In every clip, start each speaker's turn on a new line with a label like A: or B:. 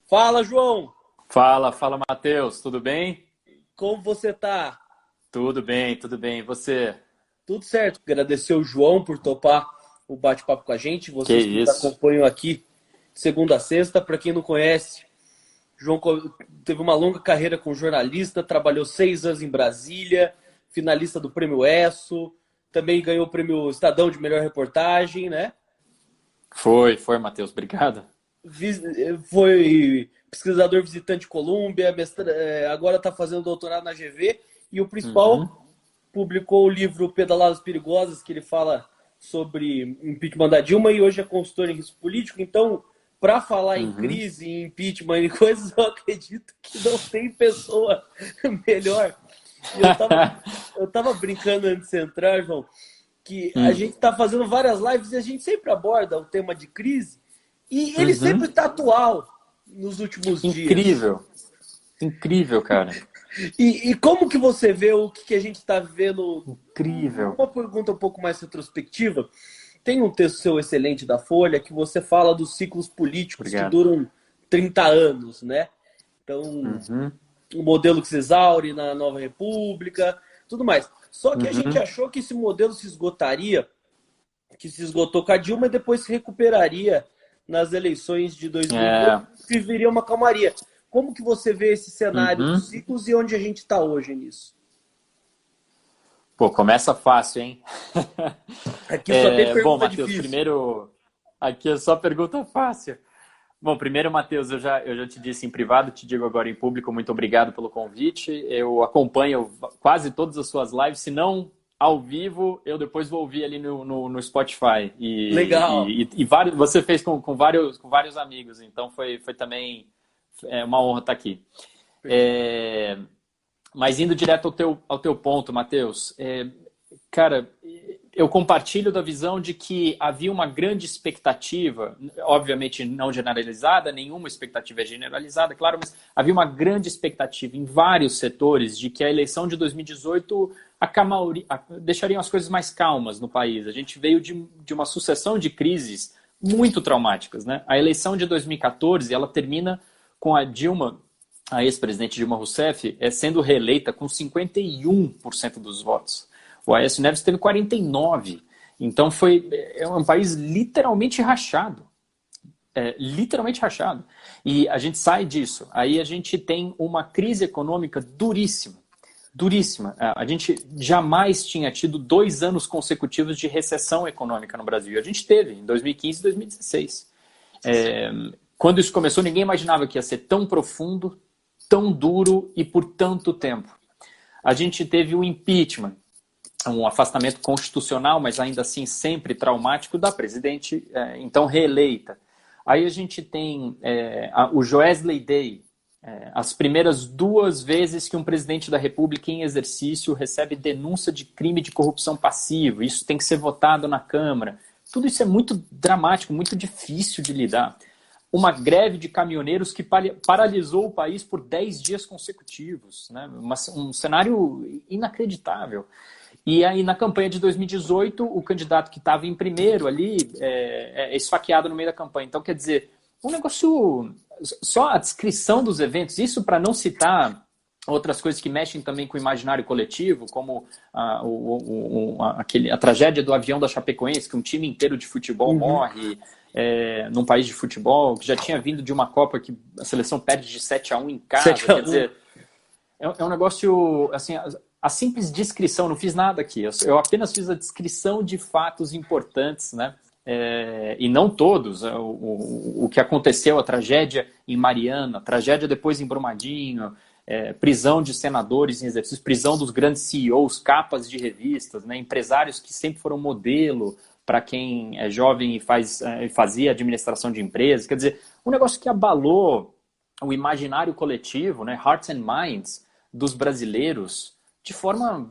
A: Fala, João!
B: Fala, Matheus, tudo bem?
A: Como você tá?
B: Tudo bem, tudo bem. E você?
A: Tudo certo. Agradecer o João por topar o bate-papo com a gente.
B: Que
A: Vocês que nos
B: isso?
A: acompanham aqui de segunda a sexta. Para quem não conhece, João teve uma longa carreira como jornalista, trabalhou 6 anos em Brasília, finalista do Prêmio ESSO, também ganhou o Prêmio Estadão de Melhor Reportagem, né?
B: Foi, Matheus, obrigado.
A: Foi pesquisador visitante de Colômbia, agora está fazendo doutorado na GV e o
B: Uhum,
A: principal publicou o livro Pedaladas Perigosas, que ele fala sobre impeachment da Dilma e hoje é consultor em risco político. Então, para falar em
B: uhum.
A: crise, em impeachment e coisas, eu acredito que não tem pessoa melhor. E eu tava brincando antes de entrar, João, que a
B: Hum,
A: gente está fazendo várias lives e a gente sempre aborda o tema de crise e ele sempre
B: uhum.
A: está atual nos últimos dias.
B: Incrível, incrível, cara.
A: E como que você vê o que a gente está vivendo?
B: Incrível.
A: Uma pergunta um pouco mais retrospectiva. Tem um texto seu excelente da Folha que você fala dos ciclos políticos que
B: Obrigado.
A: duram 30 anos, né? Então,
B: Uhum,
A: o modelo que se exaure na Nova República, tudo mais. Só que a gente
B: uhum.
A: achou que esse modelo se esgotaria, que se esgotou com a Dilma e depois se recuperaria nas eleições de 2018
B: É,
A: e viria uma calmaria. Como que você vê esse cenário
B: uhum.
A: dos ciclos e onde a gente está hoje nisso?
B: Pô, começa fácil, hein?
A: Aqui só tem
B: Bom,
A: pergunta
B: Matheus,
A: difícil.
B: primeiro, aqui é só pergunta fácil. Bom, primeiro, Matheus, eu já te disse em privado, te digo agora em público, muito obrigado pelo convite. Eu acompanho quase todas as suas lives, se não ao vivo, eu depois vou ouvir ali no Spotify.
A: Legal.
B: Você fez com vários amigos, então foi também uma honra estar aqui.
A: Perfeito.
B: É, mas indo direto ao teu ponto, Matheus, cara, eu compartilho da visão de que havia uma grande expectativa, obviamente não generalizada, nenhuma expectativa é generalizada, claro, mas havia uma grande expectativa em vários setores de que a eleição de 2018 deixaria as coisas mais calmas no país. A gente veio de uma sucessão de crises muito traumáticas, né? A eleição de 2014, ela termina com a Dilma, a ex-presidente Dilma Rousseff, sendo reeleita com 51% dos votos. O Aécio Neves teve 49%. Então é um país literalmente rachado. Literalmente rachado. E a gente sai disso. Aí a gente tem uma crise econômica duríssima. Duríssima. A gente jamais tinha tido 2 anos consecutivos de recessão econômica no Brasil. A gente teve em 2015 e 2016. Quando isso começou, ninguém imaginava que ia ser tão profundo, tão duro e por tanto tempo. A gente teve o impeachment, um afastamento constitucional, mas ainda assim sempre traumático, da presidente, então reeleita. Aí a gente tem o Joesley Day, as primeiras 2 vezes que um presidente da República em exercício recebe denúncia de crime de corrupção passiva. Isso tem que ser votado na Câmara. Tudo isso é muito dramático, muito difícil de lidar. Uma greve de caminhoneiros que paralisou o país por 10 dias consecutivos, né? Um cenário inacreditável. E aí, na campanha de 2018, o candidato que estava em primeiro ali é esfaqueado no meio da campanha. Então, quer dizer, um negócio. Só a descrição dos eventos, isso para não citar outras coisas que mexem também com o imaginário coletivo, como a tragédia do avião da Chapecoense, que um time inteiro de futebol
A: Uhum.
B: morre num país de futebol, que já tinha vindo de uma Copa que a seleção perde de 7-1 em casa.
A: Sete a
B: Quer
A: um.
B: dizer, é um negócio, assim, a simples descrição, não fiz nada aqui, eu apenas fiz a descrição de fatos importantes, né? E não todos, o que aconteceu, a tragédia em Mariana, a tragédia depois em Brumadinho, prisão de senadores em exercício, prisão dos grandes CEOs, capas de revistas, né? Empresários que sempre foram modelo para quem é jovem e fazia administração de empresas, quer dizer, um negócio que abalou o imaginário coletivo, né? Hearts and minds dos brasileiros de forma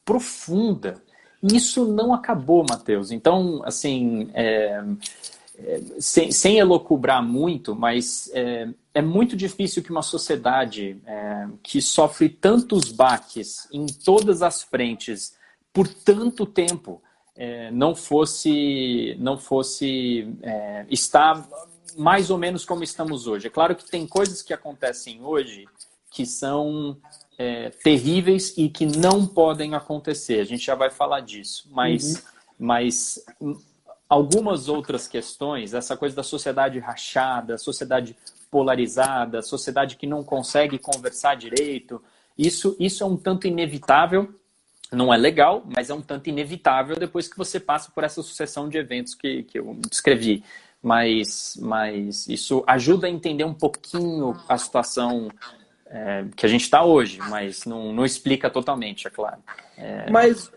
B: profunda. E isso não acabou, Matheus. Então, assim, sem elocubrar muito, mas é muito difícil que uma sociedade que sofre tantos baques em todas as frentes por tanto tempo não fosse estar mais ou menos como estamos hoje. É claro que tem coisas que acontecem hoje que são terríveis e que não podem acontecer. A gente já vai falar disso. Mas algumas outras questões, essa coisa da sociedade rachada, sociedade polarizada, sociedade que não consegue conversar direito, isso é um tanto inevitável. Não é legal, mas é um tanto inevitável depois que você passa por essa sucessão de eventos que eu descrevi. Mas isso ajuda a entender um pouquinho a situação que a gente está hoje, mas não explica totalmente, é claro.
A: Mas,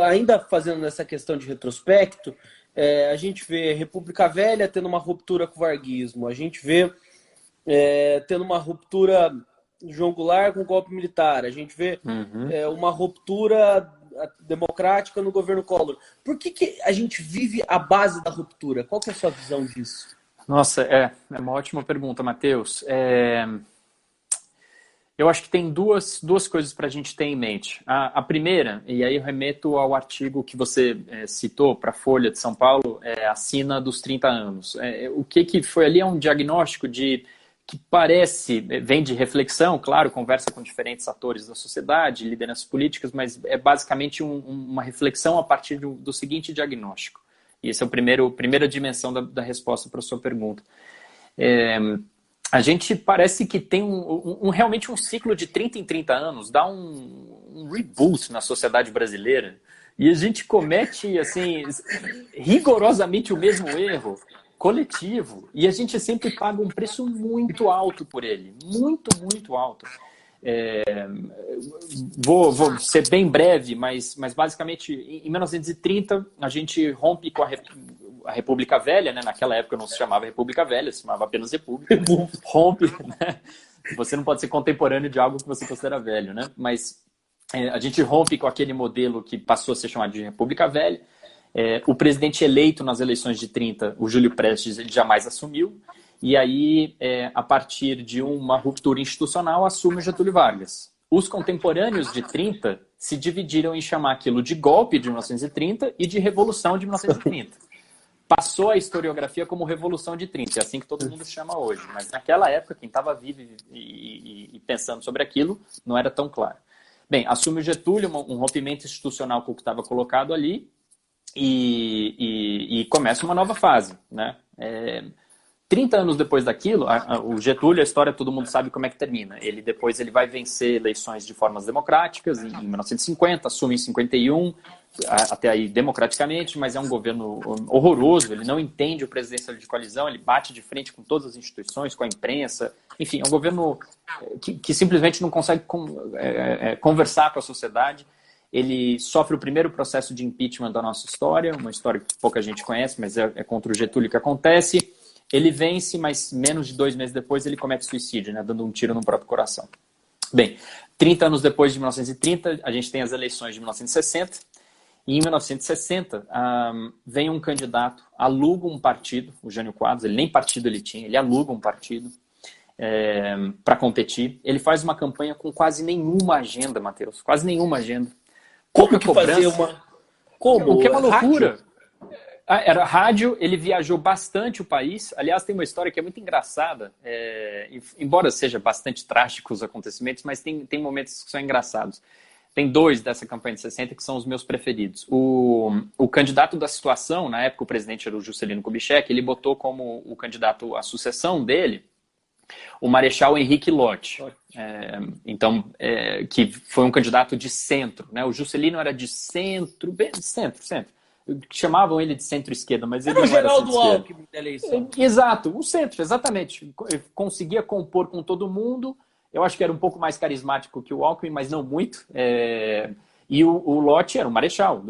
A: ainda fazendo essa questão de retrospecto, a gente vê República Velha tendo uma ruptura com o varguismo, a gente vê tendo uma ruptura João Goulart com o golpe militar, a gente vê uma ruptura democrática no governo Collor. Por que a gente vive a base da ruptura? Qual que é a sua visão disso?
B: Nossa, é uma ótima pergunta, Matheus. Eu acho que tem duas coisas para a gente ter em mente. A primeira, e aí eu remeto ao artigo que você citou para a Folha de São Paulo, a Sina dos 30 anos. O que foi ali é um diagnóstico que vem de reflexão, claro, conversa com diferentes atores da sociedade, lideranças políticas, mas é basicamente uma reflexão a partir do seguinte diagnóstico. E essa é a primeira dimensão da resposta para a sua pergunta. A gente parece que tem realmente um ciclo de 30 em 30 anos, dá um reboot na sociedade brasileira, e a gente comete assim, rigorosamente o mesmo erro coletivo, e a gente sempre paga um preço muito alto por ele, muito, muito alto. Vou ser bem breve, mas basicamente em 1930 a gente rompe com a República Velha, né? Naquela época não se chamava República Velha, se chamava apenas República. Rompe, né? Você não pode ser contemporâneo de algo que você considera velho, né? Mas a gente rompe com aquele modelo que passou a ser chamado de República Velha. O presidente eleito nas eleições de 30, o Júlio Prestes, ele jamais assumiu. E aí, a partir de uma ruptura institucional, assume o Getúlio Vargas. Os contemporâneos de 30 se dividiram em chamar aquilo de golpe de 1930 e de revolução de 1930. Passou a historiografia como Revolução de 30, é assim que todo mundo chama hoje. Mas naquela época, quem estava vivo e pensando sobre aquilo, não era tão claro. Bem, assume o Getúlio, um rompimento institucional com o que estava colocado ali, e começa uma nova fase, né? 30 anos depois daquilo, o Getúlio, a história todo mundo sabe como é que termina. Depois ele vai vencer eleições de formas democráticas em 1950, assume em 51, até aí democraticamente, mas é um governo horroroso, ele não entende o presidencialismo de coalizão, ele bate de frente com todas as instituições, com a imprensa, enfim, é um governo que simplesmente não consegue conversar com a sociedade. Ele sofre o primeiro processo de impeachment da nossa história, uma história que pouca gente conhece, mas é contra o Getúlio que acontece. Ele vence, mas menos de 2 meses depois ele comete suicídio, né, dando um tiro no próprio coração. Bem, 30 anos depois de 1930, a gente tem as eleições de 1960. E em 1960, vem um candidato, aluga um partido, o Jânio Quadros, ele nem partido ele tinha, ele aluga um partido para competir. Ele faz uma campanha com quase nenhuma agenda, Matheus, quase nenhuma agenda.
A: Como que fazer uma... Como?
B: O que é uma loucura.
A: Rádio?
B: Era rádio, ele viajou bastante o país. Aliás, tem uma história que é muito engraçada, embora seja bastante trágico os acontecimentos, mas tem momentos que são engraçados. Tem 2 dessa campanha de 60 que são os meus preferidos. O candidato da situação, na época o presidente era o Juscelino Kubitschek, ele botou como o candidato à sucessão dele o Marechal Henrique Lott, que foi um candidato de centro, né? O Juscelino era de centro. Chamavam ele de centro-esquerda, mas ele não era
A: centro-esquerda. Era o Geraldo Alckmin da eleição.
B: Exato, o centro, exatamente. Conseguia compor com todo mundo. Eu acho que era um pouco mais carismático que o Alckmin, mas não muito. E o Lott era o marechal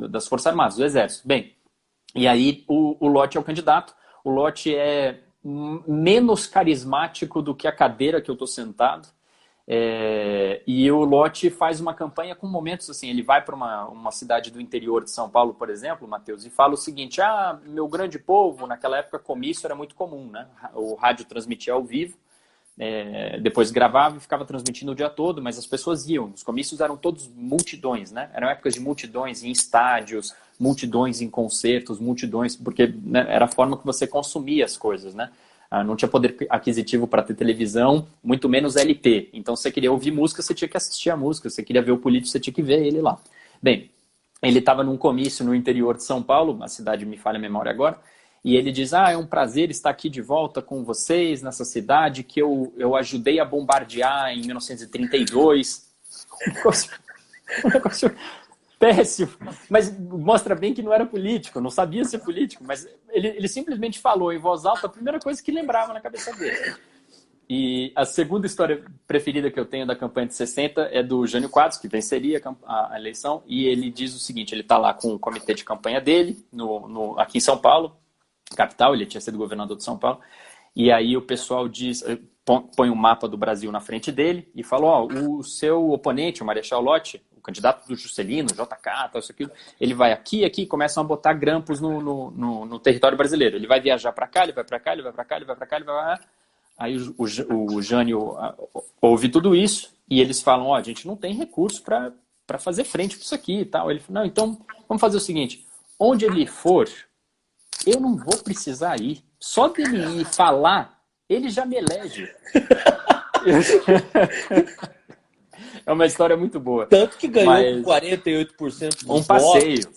B: das Forças Armadas, do Exército. Bem, e aí o Lott é o candidato. O Lott é menos carismático do que a cadeira que eu estou sentado. E o Lott faz uma campanha com momentos assim, ele vai para uma cidade do interior de São Paulo, por exemplo, Matheus, e fala o seguinte: meu grande povo, naquela época comício era muito comum, né? O rádio transmitia ao vivo, depois gravava e ficava transmitindo o dia todo, mas as pessoas iam, os comícios eram todos multidões, né? Eram épocas de multidões em estádios, multidões em concertos, multidões, porque, né, era a forma que você consumia as coisas, né? Não tinha poder aquisitivo para ter televisão, muito menos LP. Então, se você queria ouvir música, você tinha que assistir a música. Se você queria ver o político, você tinha que ver ele lá. Bem, ele estava num comício no interior de São Paulo, uma cidade, me falha a memória agora, e ele diz, é um prazer estar aqui de volta com vocês nessa cidade que eu ajudei a bombardear em 1932. Um negócio péssimo. Mas mostra bem que não era político, não sabia ser político, mas ele simplesmente falou em voz alta a primeira coisa que lembrava na cabeça dele. E a segunda história preferida que eu tenho da campanha de 60 é do Jânio Quadros, que venceria a eleição, e ele diz o seguinte, ele está lá com o comitê de campanha dele, aqui em São Paulo, capital, ele tinha sido governador de São Paulo, e aí o pessoal diz, põe um mapa do Brasil na frente dele e fala, o seu oponente, o Marechal Lott, o candidato do Juscelino, JK, tal, isso, aquilo, ele vai aqui, começam a botar grampos no território brasileiro. Ele vai viajar para cá, ele vai para cá, ele vai para cá, ele vai para cá, ele vai para cá. Aí o Jânio ouve tudo isso e eles falam, a gente não tem recurso para fazer frente para isso aqui e tal. Ele fala, não, então vamos fazer o seguinte, onde ele for, eu não vou precisar ir. Só dele ir falar, ele já me elege. É uma história muito boa.
A: Tanto que ganhou com 48% dos votos.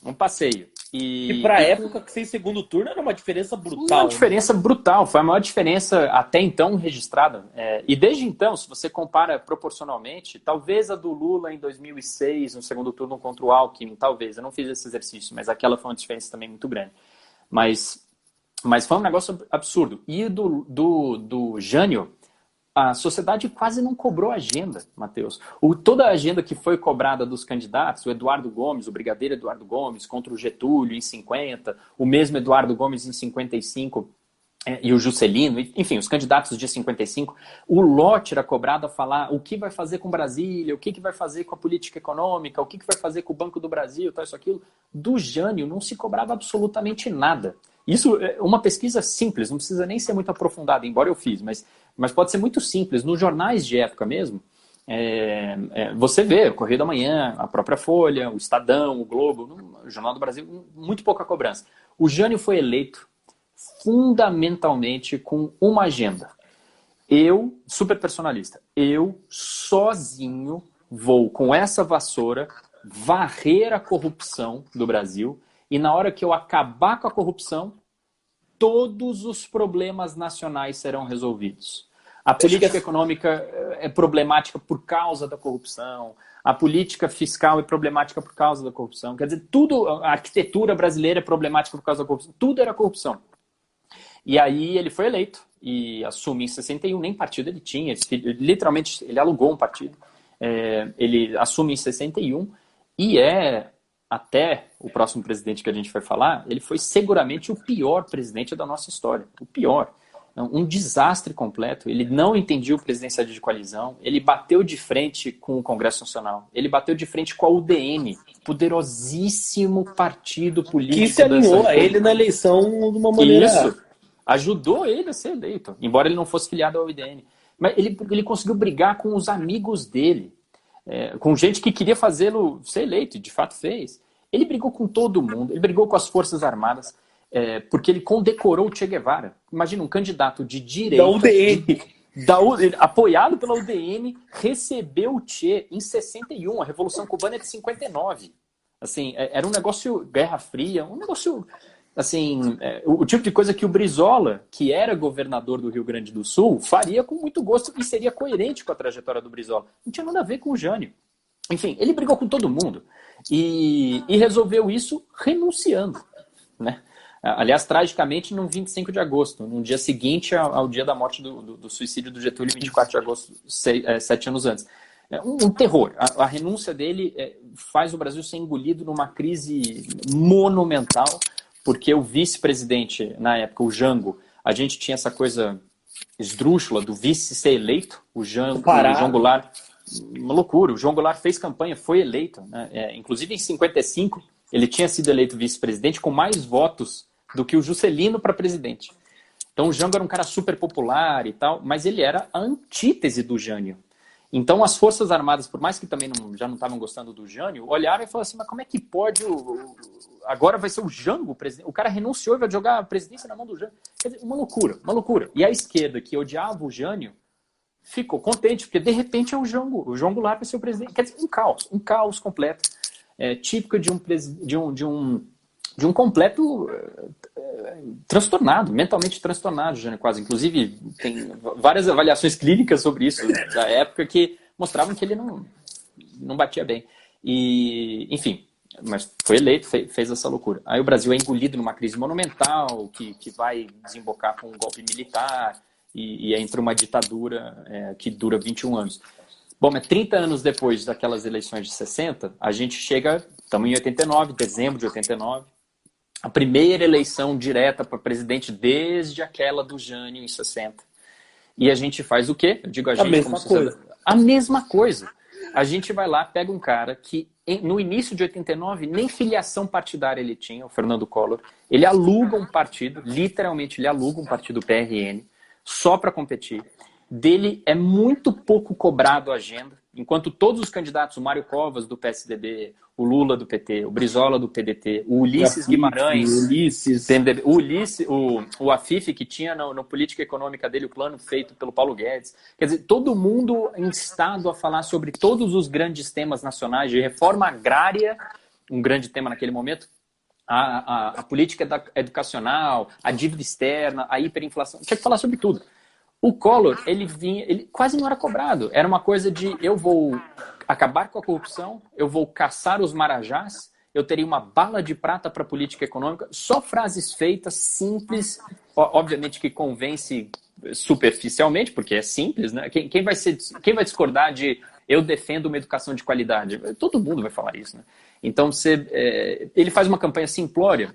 B: Um passeio.
A: E para a época, que sem segundo turno, era uma diferença brutal.
B: Uma diferença brutal. Foi a maior diferença até então registrada. E desde então, se você compara proporcionalmente, talvez a do Lula em 2006, no segundo turno contra o Alckmin, talvez. Eu não fiz esse exercício, mas aquela foi uma diferença também muito grande. Mas foi um negócio absurdo. E do Jânio, a sociedade quase não cobrou agenda, Matheus. Toda a agenda que foi cobrada dos candidatos, o Eduardo Gomes, o brigadeiro Eduardo Gomes, contra o Getúlio em 50, o mesmo Eduardo Gomes em 55, e o Juscelino, enfim, os candidatos de 55, o Lott era cobrado a falar o que vai fazer com Brasília, o que vai fazer com a política econômica, o que vai fazer com o Banco do Brasil, tal, isso, aquilo. Do Jânio não se cobrava absolutamente nada. Isso é uma pesquisa simples, não precisa nem ser muito aprofundada, embora eu fiz, mas pode ser muito simples. Nos jornais de época mesmo, você vê o Correio da Manhã, a própria Folha, o Estadão, o Globo, o Jornal do Brasil, muito pouca cobrança. O Jânio foi eleito fundamentalmente com uma agenda. Super personalista, eu sozinho vou com essa vassoura varrer a corrupção do Brasil e na hora que eu acabar com a corrupção, todos os problemas nacionais serão resolvidos. A política econômica é problemática por causa da corrupção, a política fiscal é problemática por causa da corrupção. Quer dizer, tudo, a arquitetura brasileira é problemática por causa da corrupção. Tudo era corrupção. E aí ele foi eleito e assume em 61, nem partido ele tinha, literalmente ele alugou um partido. Ele assume em 61 e até o próximo presidente que a gente vai falar, ele foi seguramente o pior presidente da nossa história. O pior. Um desastre completo. Ele não entendia o presidencialismo de coalizão. Ele bateu de frente com o Congresso Nacional. Ele bateu de frente com a UDN, poderosíssimo partido político.
A: Que se alinhou a ele na eleição de uma maneira...
B: Isso. Ajudou ele a ser eleito, embora ele não fosse filiado ao UDN. Mas ele conseguiu brigar com os amigos dele. Com gente que queria fazê-lo ser eleito, e de fato fez. Ele brigou com todo mundo, ele brigou com as Forças Armadas, porque ele condecorou o Che Guevara. Imagina, um candidato de direita...
A: Da UDN.
B: Apoiado pela UDN, recebeu o Che em 61, a Revolução Cubana é de 59. Assim, era um negócio, Guerra Fria, um negócio... Assim, o tipo de coisa que o Brizola, que era governador do Rio Grande do Sul, faria com muito gosto e seria coerente com a trajetória do Brizola. Não tinha nada a ver com o Jânio. Enfim, ele brigou com todo mundo e resolveu isso renunciando, né? Aliás, tragicamente, no 25 de agosto, no dia seguinte ao dia da morte do suicídio do Getúlio, 24 de agosto, 7 anos antes. Um terror. A renúncia dele faz o Brasil ser engolido numa crise monumental, porque o vice-presidente, na época, o Jango, a gente tinha essa coisa esdrúxula do vice ser eleito, o João Goulart, uma loucura, o João Goulart fez campanha, foi eleito, né? Inclusive em 55, ele tinha sido eleito vice-presidente com mais votos do que o Juscelino para presidente. Então o Jango era um cara super popular e tal, mas ele era a antítese do Jânio. Então, as Forças Armadas, por mais que também já não estavam gostando do Jânio, olharam e falaram assim, mas como é que pode agora vai ser o Jango o presidente? O cara renunciou e vai jogar a presidência na mão do Jânio. Quer dizer, uma loucura, uma loucura. E a esquerda, que odiava o Jânio, ficou contente, porque de repente é o João Goulart vai ser o presidente. Quer dizer, um caos completo. Típico de um completo transtornado, mentalmente transtornado, Jânio Quadros. Inclusive, tem várias avaliações clínicas sobre isso da época que mostravam que ele não batia bem. E, enfim, mas foi eleito, fez essa loucura. Aí o Brasil é engolido numa crise monumental que vai desembocar com um golpe militar e entra uma ditadura que dura 21 anos. Bom, mas 30 anos depois daquelas eleições de 60, a gente chega, estamos em 89, dezembro de 89, a primeira eleição direta para presidente desde aquela do Jânio em 60. E a gente faz o quê? Eu digo a gente
A: mesma
B: como
A: coisa.
B: A mesma coisa. A gente vai lá, pega um cara que no início de 89 nem filiação partidária ele tinha, o Fernando Collor. Ele aluga um partido, literalmente ele aluga um partido PRN, só para competir. Dele é muito pouco cobrado a agenda, enquanto todos os candidatos, o Mário Covas do PSDB, o Lula do PT, o Brizola do PDT, o Ulisses Guimarães, PMDB, o Afif, que tinha na política econômica dele o plano feito pelo Paulo Guedes. Quer dizer, todo mundo instado a falar sobre todos os grandes temas nacionais de reforma agrária, um grande tema naquele momento, a política educacional, a dívida externa, a hiperinflação, tinha que falar sobre tudo. O Collor, ele quase não era cobrado. Era uma coisa de eu vou acabar com a corrupção, eu vou caçar os marajás, eu teria uma bala de prata para a política econômica. Só frases feitas, simples, obviamente que convence superficialmente, porque é simples, né? Quem vai discordar de eu defendo uma educação de qualidade? Todo mundo vai falar isso, né? Então, ele faz uma campanha simplória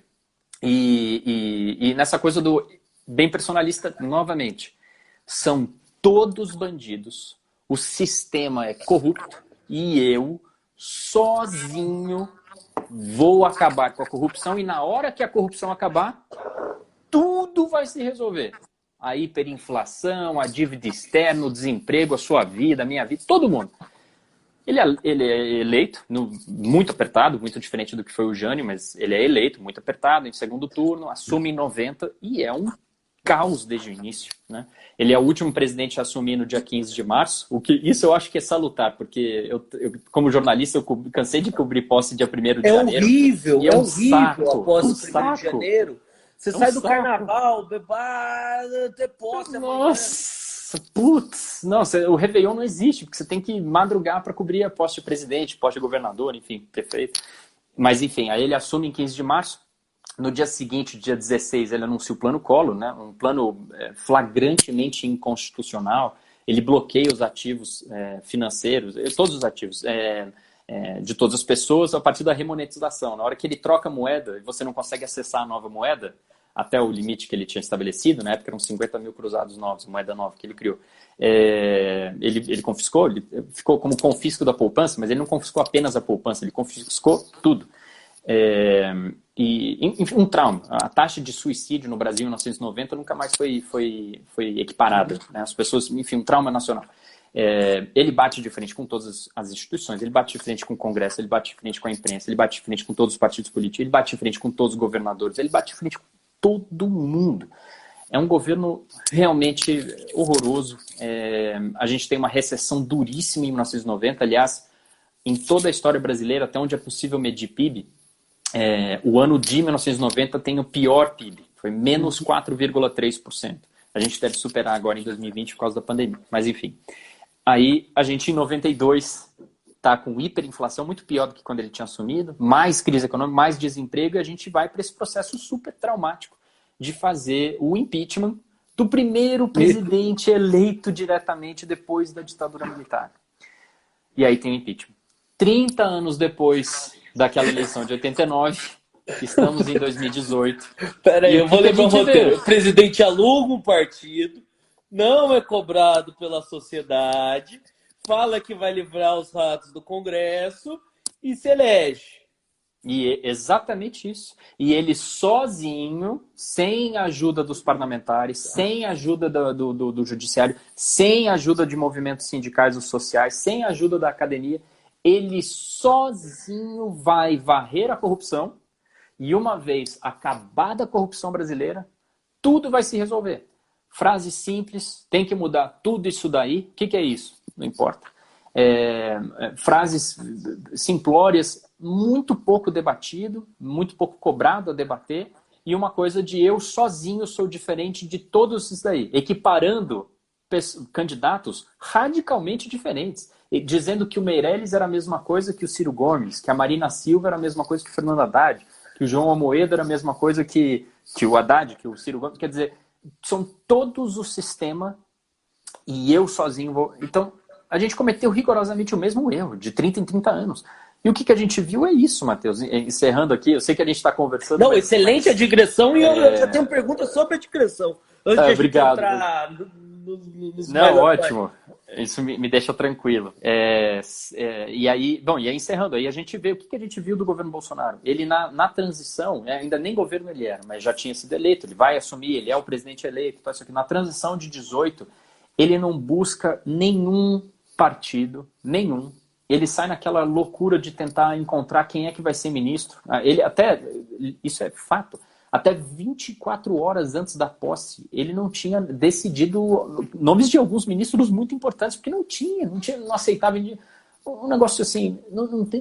B: e nessa coisa do bem personalista, novamente. São todos bandidos, o sistema é corrupto e eu, sozinho, vou acabar com a corrupção e na hora que a corrupção acabar, tudo vai se resolver. A hiperinflação, a dívida externa, o desemprego, a sua vida, a minha vida, todo mundo. Ele é eleito, muito apertado, muito diferente do que foi o Jânio, mas ele é eleito, muito apertado, em segundo turno, assume em 90 e é um caos desde o início, né? Ele é o último presidente a assumir no dia 15 de março, isso eu acho que é salutar, porque eu como jornalista, eu cansei de cobrir posse dia 1º de janeiro.
A: Horrível,
B: é horrível
A: a posse
B: um
A: 1º de janeiro. Você sai do carnaval, ter posse amanhã.
B: Nossa, putz, o Réveillon não existe, porque você tem que madrugar para cobrir a posse de presidente, posse de governador, enfim, prefeito. Mas enfim, aí ele assume em 15 de março. No dia seguinte, dia 16, ele anuncia o plano Collor, né? Um plano flagrantemente inconstitucional. Ele bloqueia os ativos financeiros, todos os ativos de todas as pessoas a partir da remonetização. Na hora que ele troca a moeda e você não consegue acessar a nova moeda, até o limite que ele tinha estabelecido, na época eram 50 mil cruzados novos, moeda nova que ele criou. Ele confiscou, ele ficou como confisco da poupança, mas ele não confiscou apenas a poupança, ele confiscou tudo. Um trauma. A taxa de suicídio no Brasil em 1990 nunca mais foi equiparada, né? As pessoas, enfim, um trauma nacional. Ele bate de frente com todas as instituições, ele bate de frente com o Congresso, ele bate de frente com a imprensa, ele bate de frente com todos os partidos políticos, ele bate de frente com todos os governadores, ele bate de frente com todo mundo. É um governo realmente horroroso. A gente tem uma recessão duríssima em 1990, aliás, em toda a história brasileira, até onde é possível medir PIB, o ano de 1990 tem o pior PIB, foi menos 4,3%. A gente deve superar agora em 2020 por causa da pandemia, mas enfim. Aí a gente em 92 está com hiperinflação, muito pior do que quando ele tinha assumido, mais crise econômica, mais desemprego, e a gente vai para esse processo super traumático de fazer o impeachment do primeiro presidente eleito diretamente depois da ditadura militar. E aí tem o impeachment. 30 anos depois daquela eleição de 89, estamos em 2018.
A: Peraí, eu vou lembrar o roteiro. O presidente aluga um partido, não é cobrado pela sociedade, fala que vai livrar os ratos do Congresso e se elege.
B: Exatamente isso. E ele sozinho, sem a ajuda dos parlamentares, sem a ajuda do judiciário, sem a ajuda de movimentos sindicais ou sociais, sem a ajuda da academia, ele sozinho vai varrer a corrupção e uma vez acabada a corrupção brasileira, tudo vai se resolver. Frase simples, tem que mudar tudo isso daí. O que é isso? Não importa. Frases simplórias, muito pouco debatido, muito pouco cobrado a debater, e uma coisa de eu sozinho sou diferente de todos isso daí, equiparando candidatos radicalmente diferentes, dizendo que o Meirelles era a mesma coisa que o Ciro Gomes, que a Marina Silva era a mesma coisa que o Fernando Haddad, que o João Amoedo era a mesma coisa que o Haddad, que o Ciro Gomes. Quer dizer, são todos o sistema e eu sozinho vou... Então, a gente cometeu rigorosamente o mesmo erro, de 30 em 30 anos. E o que a gente viu é isso, Matheus. Encerrando aqui, eu sei que a gente está conversando...
A: Não, excelente a digressão, e eu já tenho pergunta sobre a digressão. Antes de
B: obrigado.
A: A gente entrar nos
B: Não, ótimo. Isso me deixa tranquilo. E aí encerrando, aí a gente vê o que a gente viu do governo Bolsonaro. Ele na transição, ainda nem governo ele era, mas já tinha sido eleito, ele vai assumir, ele é o presidente eleito, então isso aqui. Na transição de 18, ele não busca nenhum partido, nenhum. Ele sai naquela loucura de tentar encontrar quem é que vai ser ministro. Ele até, isso é fato, até 24 horas antes da posse, ele não tinha decidido nomes de alguns ministros muito importantes, porque não aceitava. Um negócio assim,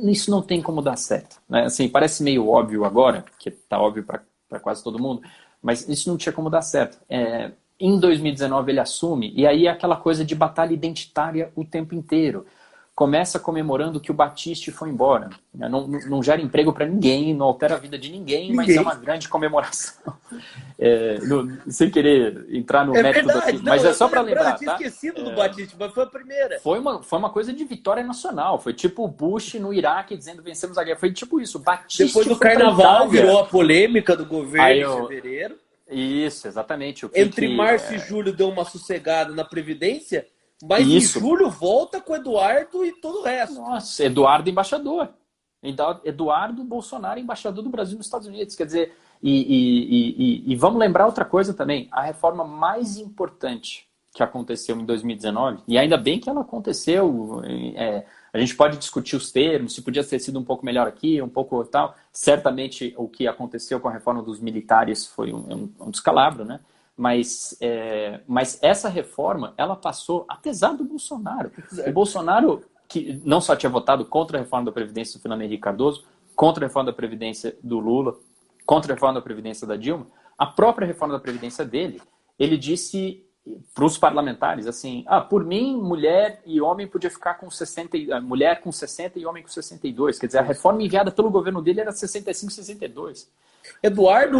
B: isso não tem como dar certo. Né? Assim, parece meio óbvio agora, porque está óbvio para quase todo mundo, mas isso não tinha como dar certo. Em 2019 ele assume, e aí é aquela coisa de batalha identitária o tempo inteiro. Começa comemorando que o Batiste foi embora. Não gera emprego para ninguém, não altera a vida de ninguém, mas é uma grande comemoração. Sem querer entrar no mérito do assunto, mas é só para lembrar.
A: Eu tinha esquecido do Batiste, mas foi a primeira.
B: Foi uma coisa de vitória nacional. Foi tipo o Bush no Iraque dizendo vencemos a guerra. Foi tipo isso. Batiste
A: depois do carnaval virou a polêmica do governo em fevereiro.
B: Isso, exatamente.
A: Entre março e julho deu uma sossegada na Previdência. Mas isso. Em julho volta com o Eduardo e todo o resto.
B: Nossa, Eduardo embaixador. Eduardo Bolsonaro, embaixador do Brasil nos Estados Unidos. Quer dizer, e vamos lembrar outra coisa também. A reforma mais importante que aconteceu em 2019, e ainda bem que ela aconteceu, a gente pode discutir os termos, se podia ter sido um pouco melhor aqui, um pouco tal. Certamente o que aconteceu com a reforma dos militares foi um descalabro, né? Mas essa reforma, ela passou, apesar do Bolsonaro. O Bolsonaro, que não só tinha votado contra a reforma da Previdência do Fernando Henrique Cardoso, contra a reforma da Previdência do Lula, contra a reforma da Previdência da Dilma, a própria reforma da Previdência dele, ele disse para os parlamentares, assim, por mim, mulher e homem podia ficar com 60, mulher com 60 e homem com 62. Quer dizer, a reforma enviada pelo governo dele era 65, 62.
A: Eduardo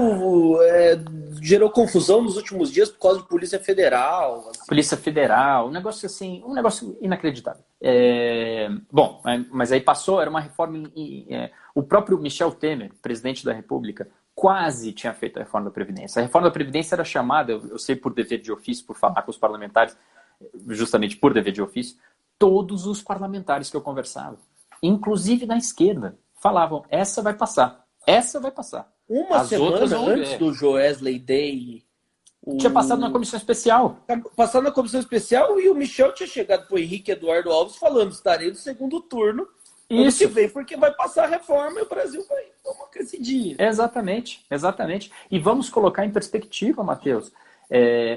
A: gerou confusão nos últimos dias por causa de Polícia Federal.
B: Polícia Federal, um negócio assim, um negócio inacreditável. Bom, mas aí passou, era uma reforma... o próprio Michel Temer, presidente da República, quase tinha feito a reforma da Previdência. A reforma da Previdência era chamada, eu sei por dever de ofício, por falar com os parlamentares, justamente por dever de ofício, todos os parlamentares que eu conversava, inclusive na esquerda, falavam, essa vai passar, essa vai passar.
A: Uma semana antes do Joesley Day...
B: Tinha passado na comissão especial.
A: Passado na comissão especial e o Michel tinha chegado para o Henrique Eduardo Alves falando, estarei no segundo turno. Isso que vem, porque vai passar a reforma e o Brasil vai dar uma crescidinha.
B: Exatamente. E vamos colocar em perspectiva, Matheus.